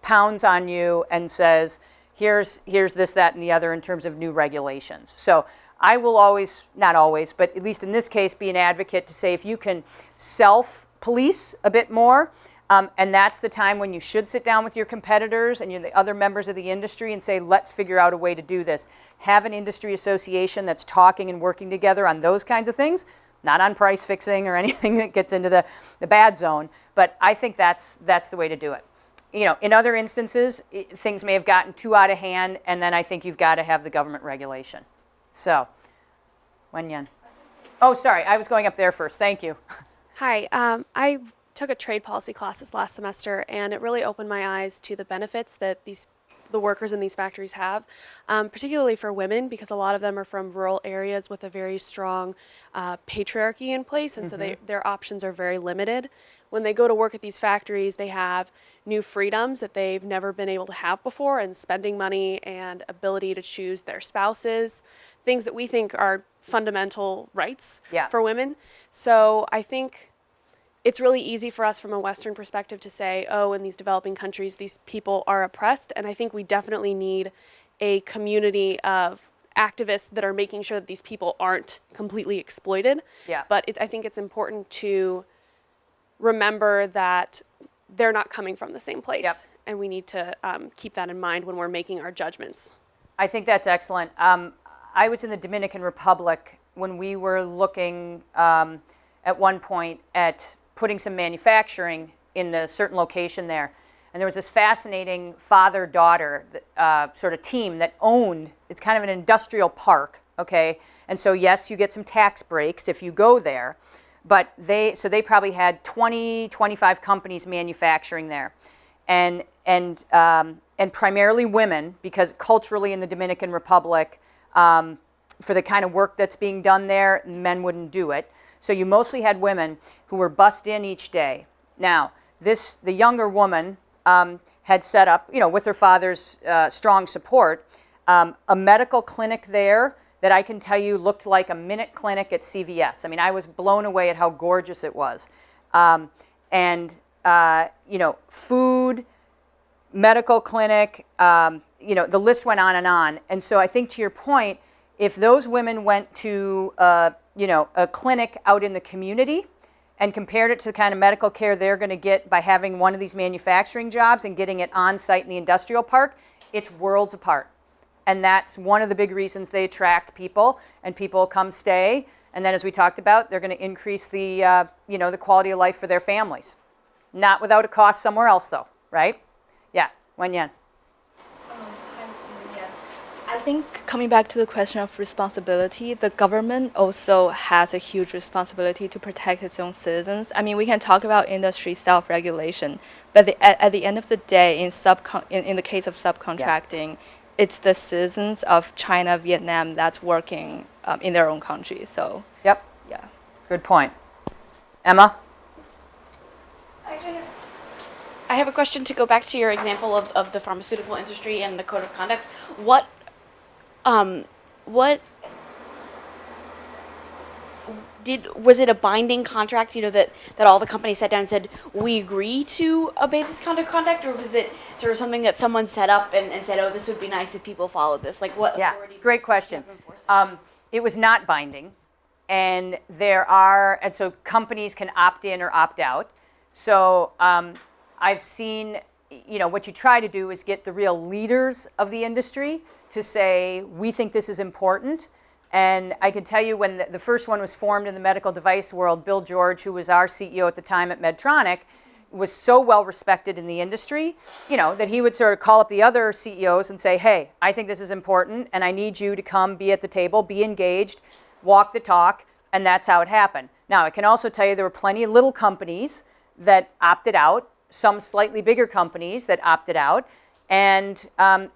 pounds on you and says, here's this, that, and the other in terms of new regulations. So I will always, not always, but at least in this case, be an advocate to say if you can self-police a bit more, and that's the time when you should sit down with your competitors and the other members of the industry and say, let's figure out a way to do this. Have an industry association that's talking and working together on those kinds of things, not on price fixing or anything that gets into the bad zone, but I think that's the way to do it. In other instances, things may have gotten too out of hand, and then I think you've got to have the government regulation. So, Wenyan. Oh, sorry, I was going up there first. Thank you. Hi, I took a trade policy class this last semester, and it really opened my eyes to the benefits that the workers in these factories have, particularly for women, because a lot of them are from rural areas with a very strong patriarchy in place, and so their options are very limited. When they go to work at these factories, they have new freedoms that they've never been able to have before, and spending money and ability to choose their spouses, things that we think are fundamental rights for women. So I think it's really easy for us from a Western perspective to say, oh, in these developing countries, these people are oppressed. And I think we definitely need a community of activists that are making sure that these people aren't completely exploited. Yeah. But I think it's important to remember that they're not coming from the same place. Yep. And we need to keep that in mind when we're making our judgments. I think that's excellent. I was in the Dominican Republic when we were looking at one point at putting some manufacturing in a certain location there. And there was this fascinating father-daughter sort of team that owned, it's kind of an industrial park, okay? And so yes, you get some tax breaks if you go there, but they probably had 20, 25 companies manufacturing there. And primarily women, because culturally in the Dominican Republic, for the kind of work that's being done there, men wouldn't do it. So you mostly had women who were bussed in each day. Now, the younger woman had set up, with her father's strong support, a medical clinic there that I can tell you looked like a minute clinic at CVS. I mean, I was blown away at how gorgeous it was. Food, medical clinic, the list went on. And so I think to your point, if those women went to a clinic out in the community and compared it to the kind of medical care they're going to get by having one of these manufacturing jobs and getting it on site in the industrial park, it's worlds apart. And that's one of the big reasons they attract people, and people come stay. And then, as we talked about, they're going to increase the the quality of life for their families. Not without a cost somewhere else, though, right? Yeah, Wenyan. I think coming back to the question of responsibility, the government also has a huge responsibility to protect its own citizens. I mean, we can talk about industry self-regulation, but at the end of the day, in the case of subcontracting, it's the citizens of China, Vietnam that's working in their own country. So. Yep. Yeah. Good point. Emma? I have a question to go back to your example of the pharmaceutical industry and the code of conduct. What was it a binding contract, that all the companies sat down and said, we agree to obey this kind of conduct, or was it sort of something that someone set up and said, oh, this would be nice if people followed this? Like what authority? Great question. It was not binding, and so companies can opt in or opt out. So I've seen, what you try to do is get the real leaders of the industry to say, we think this is important. And I can tell you when the first one was formed in the medical device world, Bill George, who was our CEO at the time at Medtronic, was so well respected in the industry, that he would sort of call up the other CEOs and say, hey, I think this is important, and I need you to come be at the table, be engaged, walk the talk, and that's how it happened. Now, I can also tell you there were plenty of little companies that opted out, some slightly bigger companies that opted out, and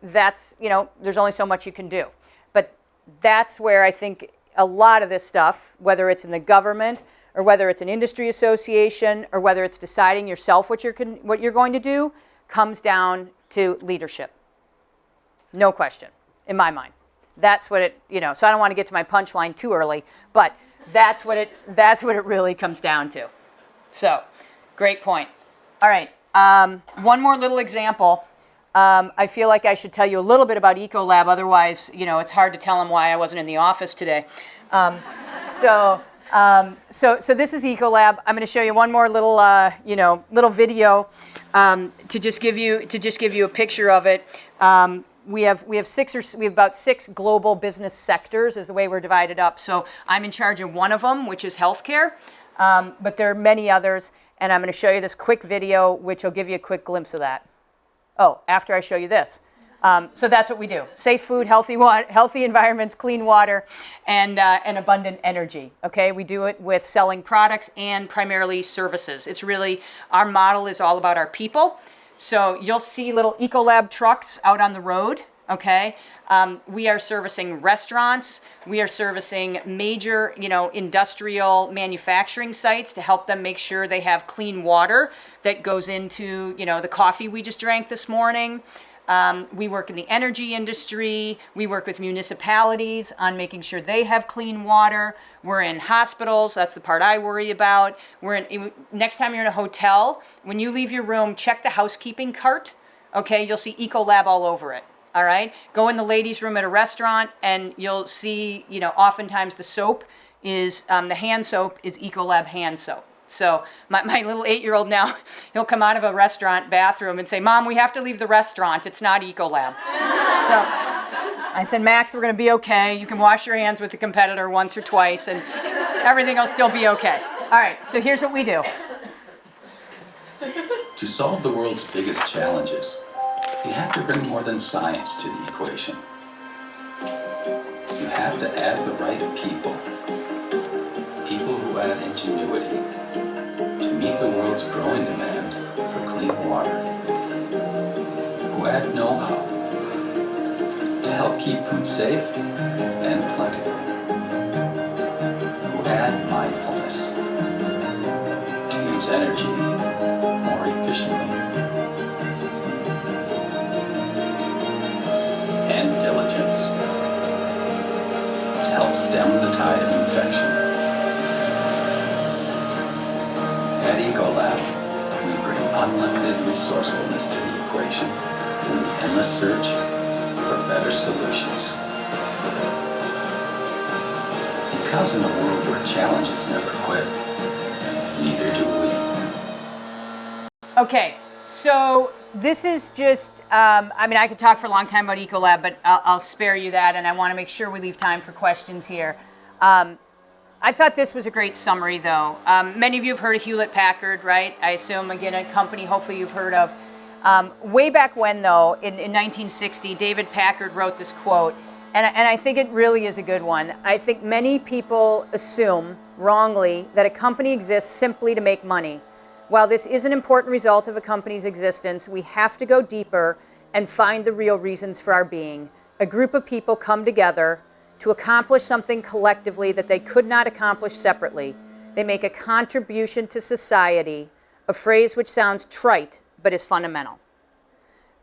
that's, there's only so much you can do. But that's where I think a lot of this stuff, whether it's in the government or whether it's an industry association or whether it's deciding yourself what you're going to do, comes down to leadership. No question, in my mind. That's what it, so I don't want to get to my punchline too early, but that's what it really comes down to. So, great point. All right, one more little example. I feel like I should tell you a little bit about Ecolab, otherwise, it's hard to tell them why I wasn't in the office today. So this is Ecolab. I'm going to show you one more little, little video to just give you a picture of it. We have about 6 global business sectors is the way we're divided up. So I'm in charge of one of them, which is healthcare, but there are many others, and I'm going to show you this quick video, which will give you a quick glimpse of that. Oh, after I show you this. So that's what we do. Safe food, healthy environments, clean water, and abundant energy. Okay, we do it with selling products and primarily services. It's really, our model is all about our people. So you'll see little Ecolab trucks out on the road. Okay, we are servicing restaurants. We are servicing major, industrial manufacturing sites to help them make sure they have clean water that goes into, the coffee we just drank this morning. We work in the energy industry. We work with municipalities on making sure they have clean water. We're in hospitals. That's the part I worry about. Next time you're in a hotel, when you leave your room, check the housekeeping cart. Okay, you'll see Ecolab all over it. All right, go in the ladies' room at a restaurant, and you'll see, oftentimes the soap is the hand soap is Ecolab hand soap. So my little 8-year-old now, he'll come out of a restaurant bathroom and say, "Mom, we have to leave the restaurant. It's not Ecolab." So I said, "Max, we're going to be okay. You can wash your hands with the competitor once or twice, and everything will still be okay." All right, so here's what we do. To solve the world's biggest challenges, you have to bring more than science to the equation. You have to add the right people. People who add ingenuity to meet the world's growing demand for clean water. Who add know-how to help keep food safe and plentiful. Who add mindfulness to use energy more efficiently. And diligence to help stem the tide of infection. At Ecolab, we bring unlimited resourcefulness to the equation in the endless search for better solutions. Because in a world where challenges never quit, neither do we. Okay, so this is just, I could talk for a long time about Ecolab, but I'll spare you that, and I want to make sure we leave time for questions here. I thought this was a great summary, though. Many of you have heard of Hewlett-Packard, right? I assume, again, a company hopefully you've heard of. Way back when, though, in 1960, David Packard wrote this quote, and I think it really is a good one. I think many people assume, wrongly, that a company exists simply to make money. While this is an important result of a company's existence, we have to go deeper and find the real reasons for our being. A group of people come together to accomplish something collectively that they could not accomplish separately. They make a contribution to society, a phrase which sounds trite but is fundamental.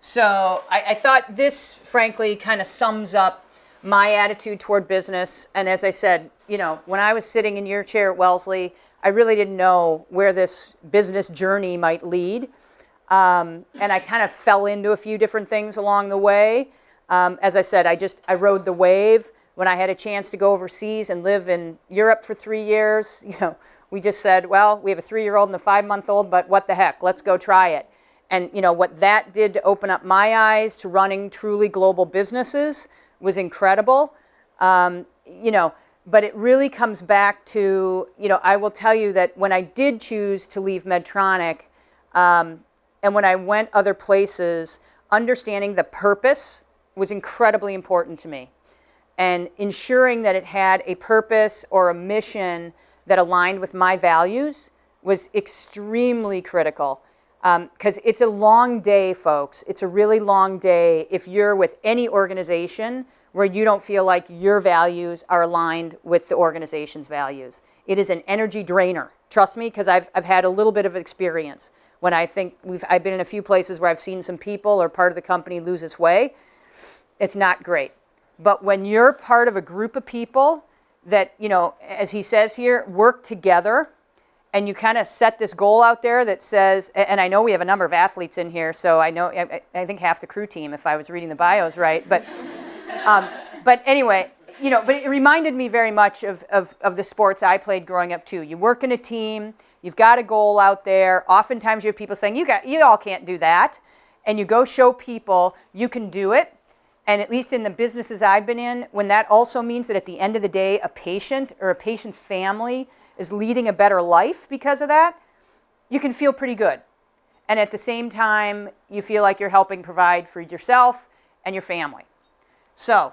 So I thought this, frankly, kind of sums up my attitude toward business. And as I said, when I was sitting in your chair at Wellesley, I really didn't know where this business journey might lead. And I kind of fell into a few different things along the way. As I said, I rode the wave. When I had a chance to go overseas and live in Europe for 3 years, we just said, well, we have a 3-year-old and a 5-month-old, but what the heck, let's go try it. And what that did to open up my eyes to running truly global businesses was incredible. But it really comes back to, I will tell you that when I did choose to leave Medtronic, and when I went other places, understanding the purpose was incredibly important to me. And ensuring that it had a purpose or a mission that aligned with my values was extremely critical. Because it's a long day, folks. It's a really long day if you're with any organization where you don't feel like your values are aligned with the organization's values. It is an energy drainer. Trust me, because I've had a little bit of experience. When I've been in a few places where I've seen some people or part of the company lose its way. it's not great. But when you're part of a group of people that, as he says here, work together, and you kind of set this goal out there that says, and I know we have a number of athletes in here, so I think half the crew team, if I was reading the bios right, but anyway, but it reminded me very much of the sports I played growing up too. You work in a team, you've got a goal out there. Oftentimes you have people saying, you all can't do that, and you go show people you can do it. And at least in the businesses I've been in, when that also means that at the end of the day, a patient or a patient's family is leading a better life because of that, you can feel pretty good. And at the same time, you feel like you're helping provide for yourself and your family. So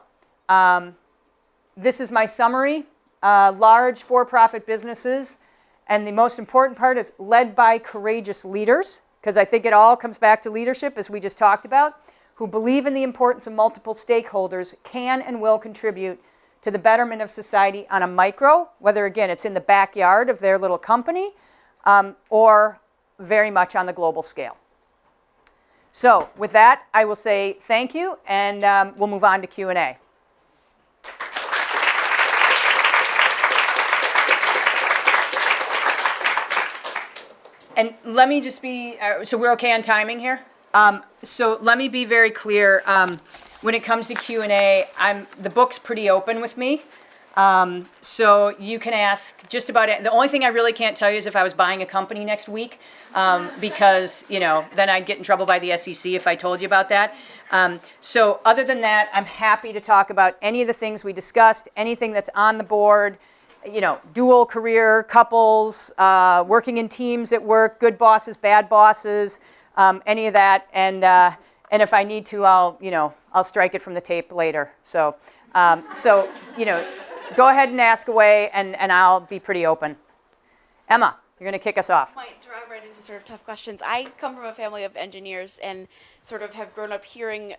this is my summary. Large for-profit businesses, and the most important part is led by courageous leaders, because I think it all comes back to leadership, as we just talked about, who believe in the importance of multiple stakeholders, can and will contribute to the betterment of society on a micro, whether, again, it's in the backyard of their little company, or very much on the global scale. So with that, I will say thank you, and we'll move on to Q&A. And let me just be, so we're okay on timing here? So let me be very clear. When it comes to Q&A, the book's pretty open with me. So you can ask just about it. The only thing I really can't tell you is if I was buying a company next week, because, then I'd get in trouble by the SEC if I told you about that. So other than that, I'm happy to talk about any of the things we discussed, anything that's on the board, dual career couples, working in teams at work, good bosses, bad bosses, any of that. And if I need to, I'll strike it from the tape later. So, go ahead and ask away, and I'll be pretty open. Emma, you're going to kick us off. Might drive right into sort of tough questions. I come from a family of engineers and sort of have grown up hearing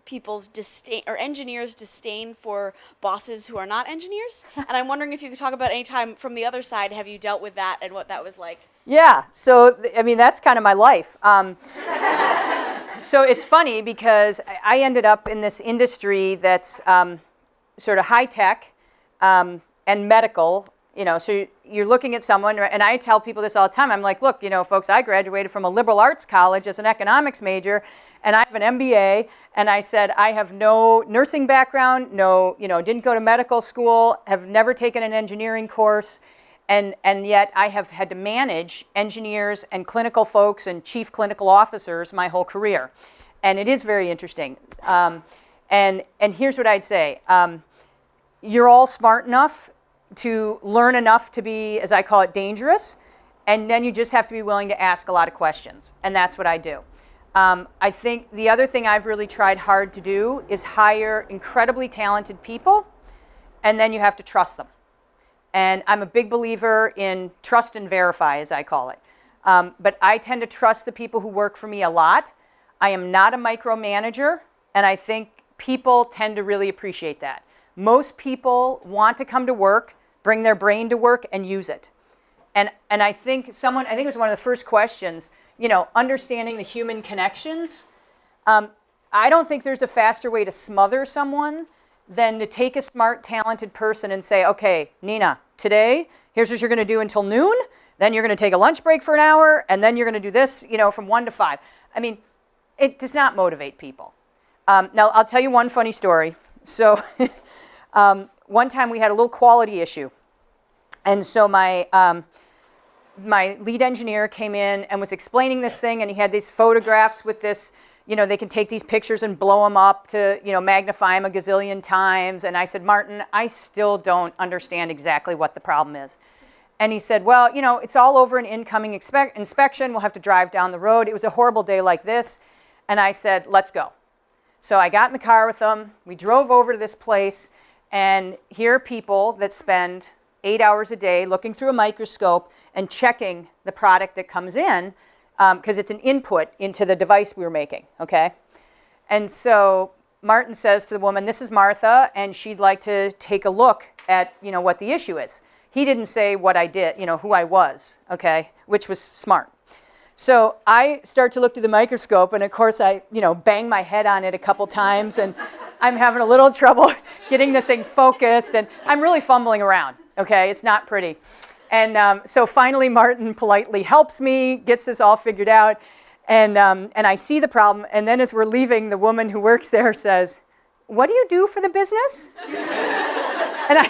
people's disdain, or engineers' disdain for bosses who are not engineers. And I'm wondering if you could talk about any time from the other side, have you dealt with that and what that was like? Yeah, so, that's kind of my life. So it's funny because I ended up in this industry that's sort of high tech and medical, so you're looking at someone, and I tell people this all the time. I'm like, look, folks, I graduated from a liberal arts college as an economics major, and I have an MBA, and I said, I have no nursing background, didn't go to medical school, have never taken an engineering course, and yet I have had to manage engineers and clinical folks and chief clinical officers my whole career. And it is very interesting. And here's what I'd say. You're all smart enough to learn enough to be, as I call it, dangerous, and then you just have to be willing to ask a lot of questions, and that's what I do. I think the other thing I've really tried hard to do is hire incredibly talented people, and then you have to trust them. And I'm a big believer in trust and verify, as I call it. But I tend to trust the people who work for me a lot. I am not a micromanager, and I think people tend to really appreciate that. Most people want to come to work, bring their brain to work, and use it. And I think it was one of the first questions, understanding the human connections. I don't think there's a faster way to smother someone than to take a smart, talented person and say, okay, Nina, today, here's what you're going to do until noon, then you're going to take a lunch break for an hour, and then you're going to do this, from 1 to 5. It does not motivate people. Now, I'll tell you one funny story. So one time we had a little quality issue. And so my lead engineer came in and was explaining this thing, and he had these photographs with this, they can take these pictures and blow them up to, magnify them a gazillion times. And I said, Martin, I still don't understand exactly what the problem is. And he said, well, it's all over an incoming inspection. We'll have to drive down the road. It was a horrible day like this. And I said, let's go. So I got in the car with him. We drove over to this place. And here are people that spend 8 hours a day looking through a microscope and checking the product that comes in, because it's an input into the device we were making, okay? And so Martin says to the woman, this is Martha, and she'd like to take a look at, what the issue is. He didn't say what I did, who I was, okay, which was smart. So I start to look through the microscope, and of course I, bang my head on it a couple times, and I'm having a little trouble getting the thing focused, and I'm really fumbling around, okay? It's not pretty. And so finally Martin politely helps me, gets this all figured out, and I see the problem, and then as we're leaving, the woman who works there says, "What do you do for the business?" And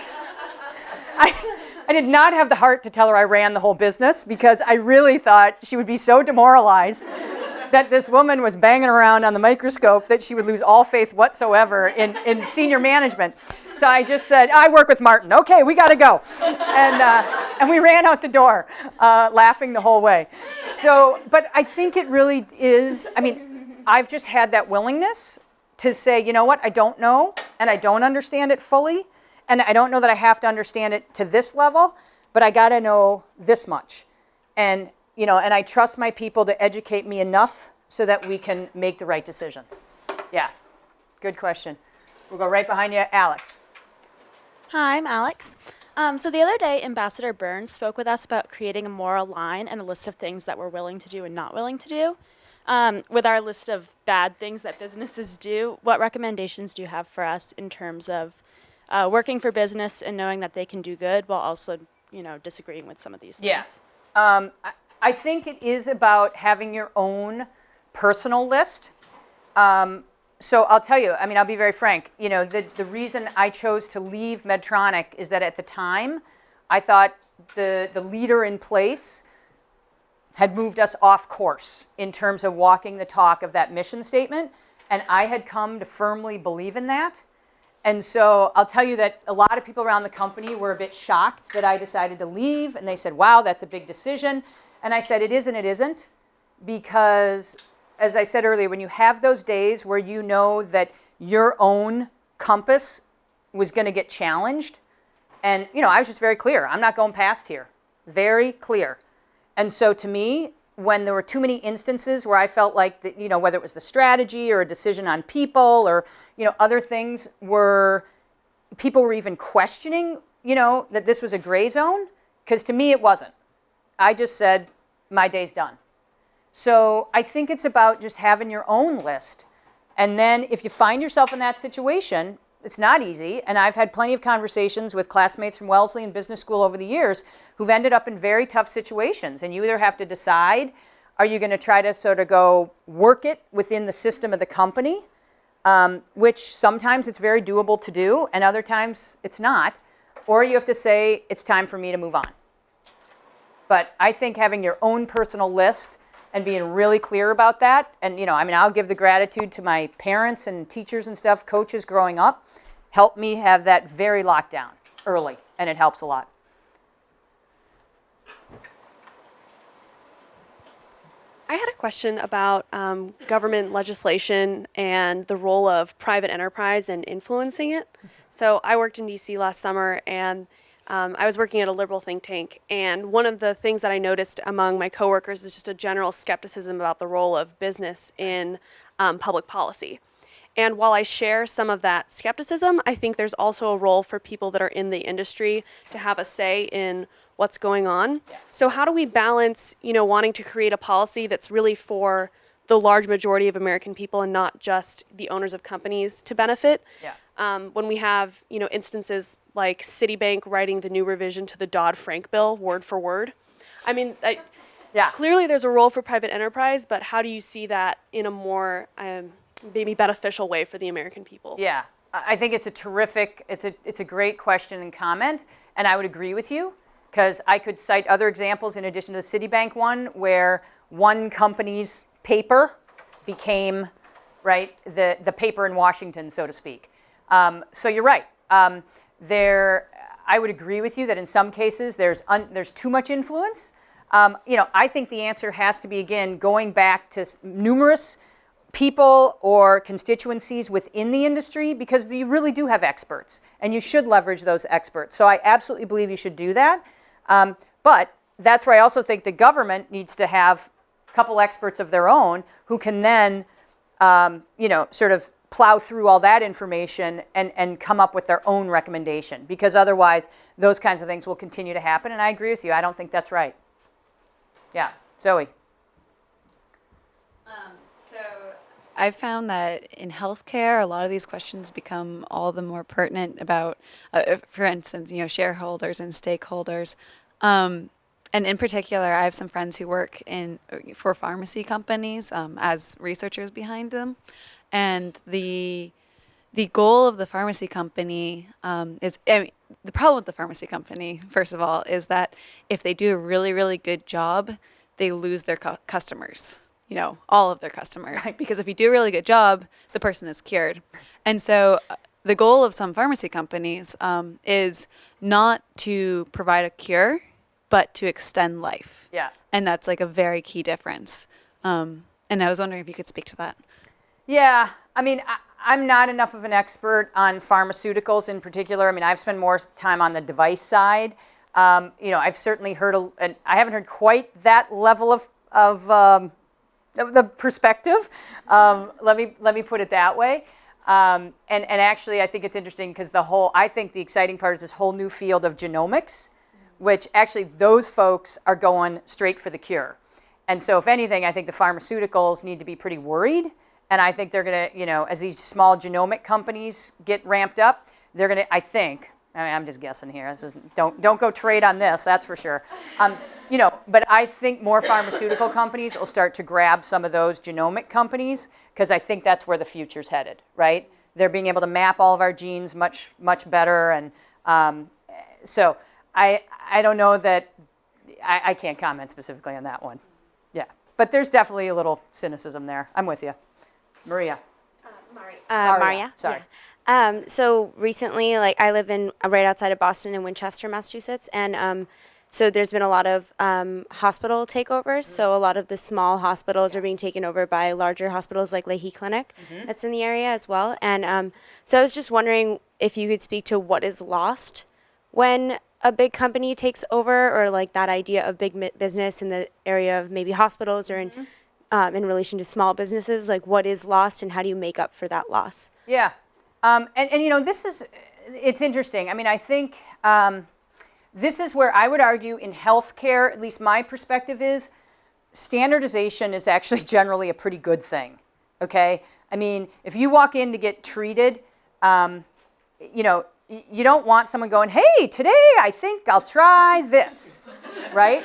I did not have the heart to tell her I ran the whole business, because I really thought she would be so demoralized that this woman was banging around on the microscope that she would lose all faith whatsoever in senior management. So I just said, "I work with Martin. Okay, we got to go." And we ran out the door, laughing the whole way. So, but I think it really is, I've just had that willingness to say, you know what, I don't know, and I don't understand it fully. And I don't know that I have to understand it to this level, but I got to know this much. And, and I trust my people to educate me enough so that we can make the right decisions. Yeah, good question. We'll go right behind you, Alex. Hi, I'm Alex. So the other day, Ambassador Burns spoke with us about creating a moral line and a list of things that we're willing to do and not willing to do. With our list of bad things that businesses do, what recommendations do you have for us in terms of working for business and knowing that they can do good while also, disagreeing with some of these things? Yes. I think it is about having your own personal list. So I'll tell you, I'll be very frank. The reason I chose to leave Medtronic is that at the time, I thought the leader in place had moved us off course in terms of walking the talk of that mission statement. And I had come to firmly believe in that. And so I'll tell you that a lot of people around the company were a bit shocked that I decided to leave. And they said, "Wow, that's a big decision." And I said, "It is and it isn't." Because, as I said earlier, when you have those days where you know that your own compass was going to get challenged, and I was just very clear. I'm not going past here. Very clear. And so to me, when there were too many instances where I felt like, whether it was the strategy or a decision on people or, other things where people were even questioning, that this was a gray zone, because to me it wasn't. I just said, my day's done. So I think it's about just having your own list. And then if you find yourself in that situation, it's not easy. And I've had plenty of conversations with classmates from Wellesley and business school over the years who've ended up in very tough situations. And you either have to decide, are you going to try to sort of go work it within the system of the company, which sometimes it's very doable to do, and other times it's not. Or you have to say, it's time for me to move on. But I think having your own personal list and being really clear about that, and I'll give the gratitude to my parents and teachers and stuff, coaches growing up, helped me have that very locked down early, and it helps a lot. I had a question about government legislation and the role of private enterprise in influencing it. So I worked in DC last summer, and I was working at a liberal think tank, and one of the things that I noticed among my coworkers is just a general skepticism about the role of business in public policy. And while I share some of that skepticism, I think there's also a role for people that are in the industry to have a say in what's going on. Yeah. So how do we balance, wanting to create a policy that's really for the large majority of American people and not just the owners of companies to benefit? Yeah. When we have, instances like Citibank writing the new revision to the Dodd-Frank bill word for word. Clearly there's a role for private enterprise, but how do you see that in a more maybe beneficial way for the American people? Yeah, I think it's a great question and comment, and I would agree with you, because I could cite other examples in addition to the Citibank one, where one company's paper became, the paper in Washington, so to speak. So you're right. I would agree with you that in some cases there's too much influence. I think the answer has to be, again, going back to numerous people or constituencies within the industry, because you really do have experts, and you should leverage those experts. So I absolutely believe you should do that. But that's where I also think the government needs to have a couple experts of their own who can then, sort of plow through all that information and come up with their own recommendation, because otherwise those kinds of things will continue to happen. And I agree with you. I don't think that's right. Yeah. Zoe. I've found that in healthcare, a lot of these questions become all the more pertinent about, for instance, shareholders and stakeholders. And in particular, I have some friends who work for pharmacy companies as researchers behind them, and the goal of the pharmacy company the problem with the pharmacy company, first of all, is that if they do a really, really good job, they lose their customers, all of their customers. Right. Because if you do a really good job, the person is cured. And so the goal of some pharmacy companies is not to provide a cure, but to extend life. Yeah. And that's like a very key difference. And I was wondering if you could speak to that. Yeah, I mean, I'm not enough of an expert on pharmaceuticals in particular. I mean, I've spent more time on the device side. I've certainly heard, and I haven't heard quite that level of the perspective. Let me put it that way. And actually, I think it's interesting because I think the exciting part is this whole new field of genomics, which actually those folks are going straight for the cure. And so if anything, I think the pharmaceuticals need to be pretty worried. And I think they're going to, as these small genomic companies get ramped up, they're going to, I'm just guessing here. Don't go trade on this, that's for sure. But I think more pharmaceutical companies will start to grab some of those genomic companies because I think that's where the future's headed, right? They're being able to map all of our genes much, much better. And so I don't know that, I can't comment specifically on that one. Yeah, but there's definitely a little cynicism there. I'm with you. Maria. Maria. Sorry. Yeah. So recently, I live right outside of Boston in Winchester, Massachusetts, and so there's been a lot of hospital takeovers. So a lot of the small hospitals are being taken over by larger hospitals like Leahy Clinic that's in the area as well. And so I was just wondering if you could speak to what is lost when a big company takes over, or that idea of big business in the area of maybe hospitals or in relation to small businesses, what is lost and how do you make up for that loss? Yeah. And it's interesting. I mean, I think this is where I would argue in healthcare, at least my perspective is, standardization is actually generally a pretty good thing, okay? I mean, if you walk in to get treated, you don't want someone going, hey, today I think I'll try this, right?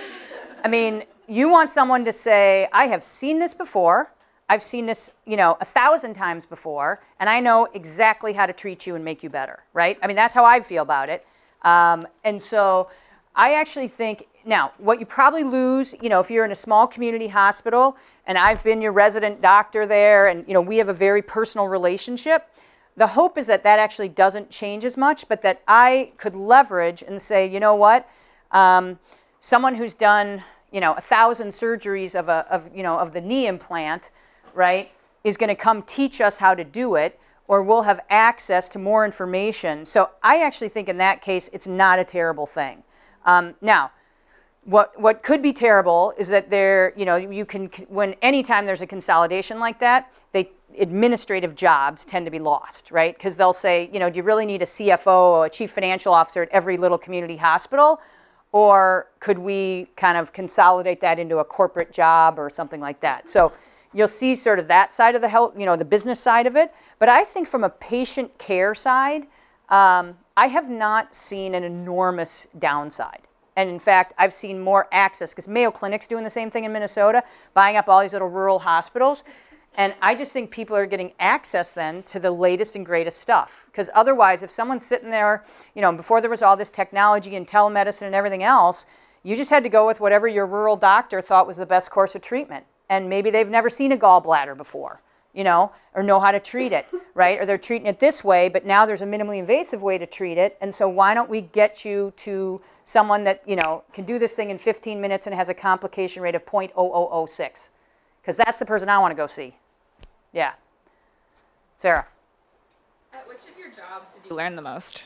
I mean, you want someone to say, I have seen this before, I've seen this, 1,000 times before, and I know exactly how to treat you and make you better, right? I mean, that's how I feel about it. And so I actually think, now, what you probably lose, if you're in a small community hospital, and I've been your resident doctor there, and, we have a very personal relationship, the hope is that actually doesn't change as much, but that I could leverage and say, you know what, someone who's done, 1,000 surgeries of the knee implant, right, is going to come teach us how to do it, or we'll have access to more information. So I actually think in that case, it's not a terrible thing. Now, what could be terrible is that anytime there's a consolidation like that, administrative jobs tend to be lost, right? Because they'll say, do you really need a CFO or a chief financial officer at every little community hospital? Or could we kind of consolidate that into a corporate job or something like that? So you'll see sort of that side of the health, the business side of it. But I think from a patient care side, I have not seen an enormous downside. And in fact, I've seen more access, because Mayo Clinic's doing the same thing in Minnesota, buying up all these little rural hospitals. And I just think people are getting access then to the latest and greatest stuff. Because otherwise, if someone's sitting there, before there was all this technology and telemedicine and everything else, you just had to go with whatever your rural doctor thought was the best course of treatment. And maybe they've never seen a gallbladder before, or know how to treat it, right? Or they're treating it this way, but now there's a minimally invasive way to treat it. And so why don't we get you to someone that, can do this thing in 15 minutes and has a complication rate of 0.0006? Because that's the person I want to go see. Yeah. Sarah. Which of your jobs did you learn the most?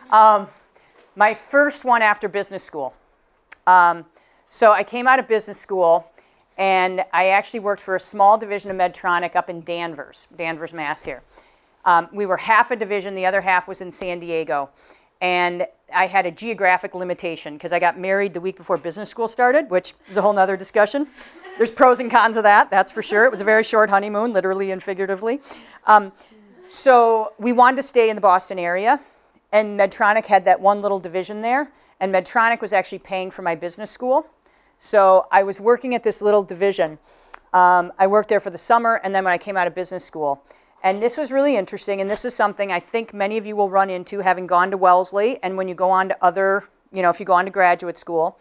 My first one after business school. So I came out of business school, and I actually worked for a small division of Medtronic up in Danvers, Mass here. We were half a division, the other half was in San Diego. and I had a geographic limitation because I got married the week before business school started, which is a whole nother discussion. There's pros and cons of that, that's for sure. It was a very short honeymoon, literally and figuratively. So we wanted to stay in the Boston area, and Medtronic had that one little division there, and Medtronic was actually paying for my business school. So I was working at this little division. I worked there for the summer, and then when I came out of business school. And this was really interesting, and this is something I think many of you will run into having gone to Wellesley, and when you go on to other, if you go on to graduate school.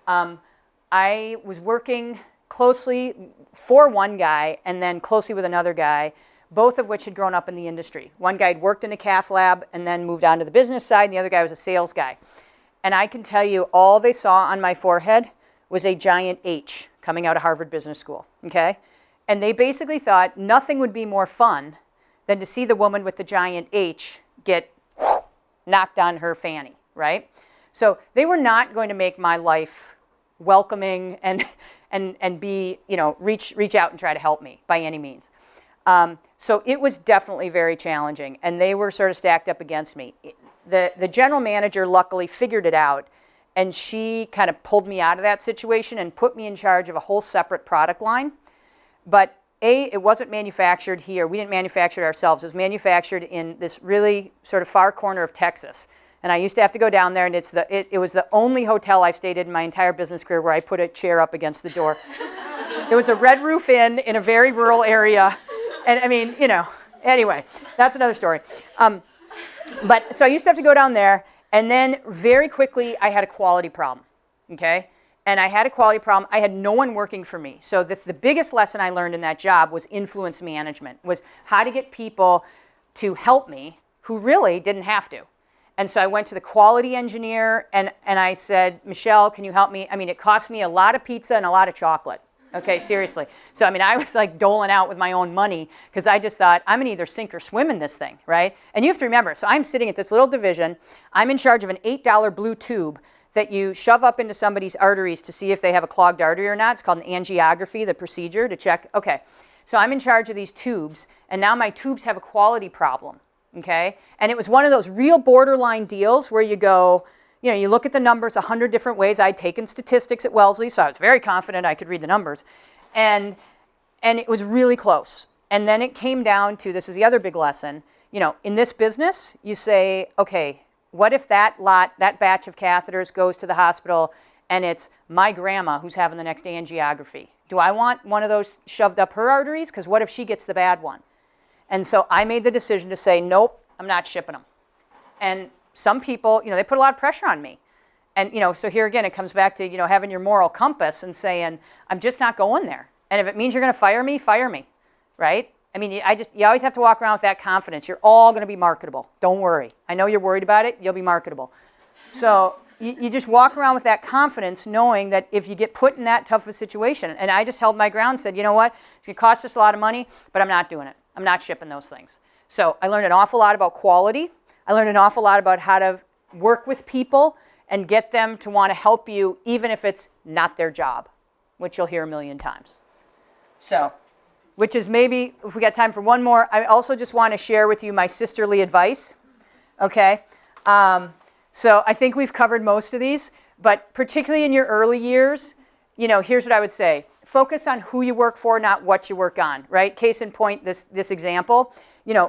I was working closely for one guy and then closely with another guy, both of which had grown up in the industry. One guy had worked in a cath lab and then moved on to the business side, and the other guy was a sales guy. And I can tell you, all they saw on my forehead was a giant H coming out of Harvard Business School, okay? And they basically thought nothing would be more fun than to see the woman with the giant H get knocked on her fanny, right? So they were not going to make my life welcoming and be, reach out and try to help me by any means. So it was definitely very challenging, and they were sort of stacked up against me. The general manager luckily figured it out, and she kind of pulled me out of that situation and put me in charge of a whole separate product line. But it wasn't manufactured here. We didn't manufacture it ourselves. It was manufactured in this really sort of far corner of Texas. And I used to have to go down there, and it was the only hotel I've stayed in my entire business career where I put a chair up against the door. It was a Red Roof Inn in a very rural area. And I mean, anyway, that's another story. But so I used to have to go down there, and then very quickly I had a quality problem, okay? And I had a quality problem. I had no one working for me. So the biggest lesson I learned in that job was influence management, was how to get people to help me who really didn't have to. And so I went to the quality engineer, and I said, Michelle, can you help me? I mean, it cost me a lot of pizza and a lot of chocolate. Okay, seriously. So, I mean, I was like doling out with my own money because I just thought, I'm going to either sink or swim in this thing, right? And you have to remember, so I'm sitting at this little division. I'm in charge of an $8 blue tube that you shove up into somebody's arteries to see if they have a clogged artery or not. It's called an angiography, the procedure to check. Okay, so I'm in charge of these tubes, and now my tubes have a quality problem, okay? And it was one of those real borderline deals where you go, you look at the numbers 100 different ways. I'd taken statistics at Wellesley, so I was very confident I could read the numbers. And it was really close. And then it came down to, this is the other big lesson, in this business, you say, okay, what if that batch of catheters goes to the hospital and it's my grandma who's having the next angiography? Do I want one of those shoved up her arteries? Because what if she gets the bad one? And so I made the decision to say, nope, I'm not shipping them. And some people, they put a lot of pressure on me. And, so here again, it comes back to, having your moral compass and saying, I'm just not going there. And if it means you're going to fire me, right? I mean, you always have to walk around with that confidence. You're all going to be marketable. Don't worry. I know you're worried about it. You'll be marketable. So you just walk around with that confidence, knowing that if you get put in that tough of a situation, and I just held my ground and said, you know what? It's going to cost us a lot of money, but I'm not doing it. I'm not shipping those things. So I learned an awful lot about quality. I learned an awful lot about how to work with people and get them to want to help you, even if it's not their job, which you'll hear a million times. So, which is maybe, if we got time for one more, I also just want to share with you my sisterly advice, okay? So I think we've covered most of these, but particularly in your early years, here's what I would say. Focus on who you work for, not what you work on, right? Case in point, this example,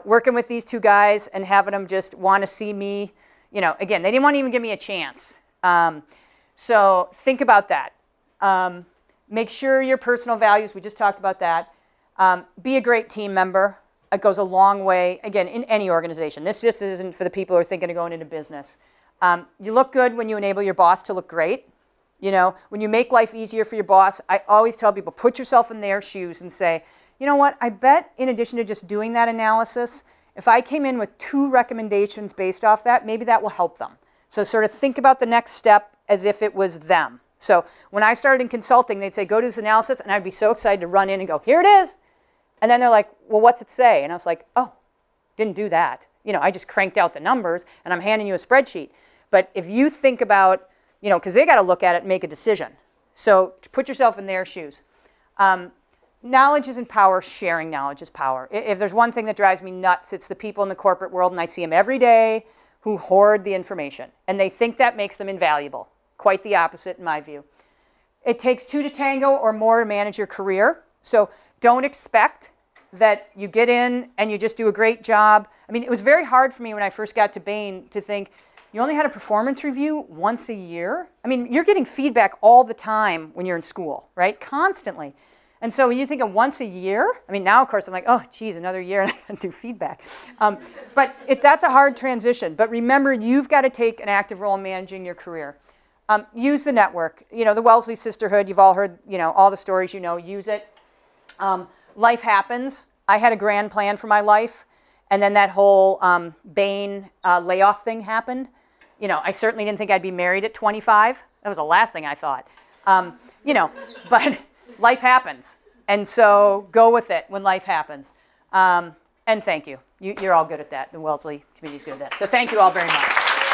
working with these two guys and having them just want to see me, again, they didn't want to even give me a chance. So think about that. Make sure your personal values, we just talked about that. Be a great team member. It goes a long way, again, in any organization. This just isn't for the people who are thinking of going into business. You look good when you enable your boss to look great. When you make life easier for your boss, I always tell people, put yourself in their shoes and say, you know what, I bet in addition to just doing that analysis, if I came in with 2 recommendations based off that, maybe that will help them. So sort of think about the next step as if it was them. So when I started in consulting, they'd say, go do this analysis, and I'd be so excited to run in and go, here it is. And then they're like, well, what's it say? And I was like, oh, didn't do that. I just cranked out the numbers, and I'm handing you a spreadsheet. But if you think about, because they got to look at it and make a decision. So put yourself in their shoes. Knowledge isn't power. Sharing knowledge is power. If there's one thing that drives me nuts, it's the people in the corporate world, and I see them every day, who hoard the information, and they think that makes them invaluable. Quite the opposite in my view. It takes two to tango or more to manage your career. So don't expect that you get in and you just do a great job. I mean, it was very hard for me when I first got to Bain to think, you only had a performance review once a year? I mean, you're getting feedback all the time when you're in school, right? Constantly. And so when you think of once a year, I mean, now, of course, I'm like, oh, geez, another year and I got to do feedback. But that's a hard transition. But remember, you've got to take an active role in managing your career. Use the network. You know, the Wellesley Sisterhood, you've all heard, you know, all the stories, you know, use it. Life happens. I had a grand plan for my life. And then that whole Bain layoff thing happened. You know, I certainly didn't think I'd be married at 25. That was the last thing I thought. You know, but life happens. And so go with it when life happens. And thank you. You're all good at that. The Wellesley community is good at that. So thank you all very much.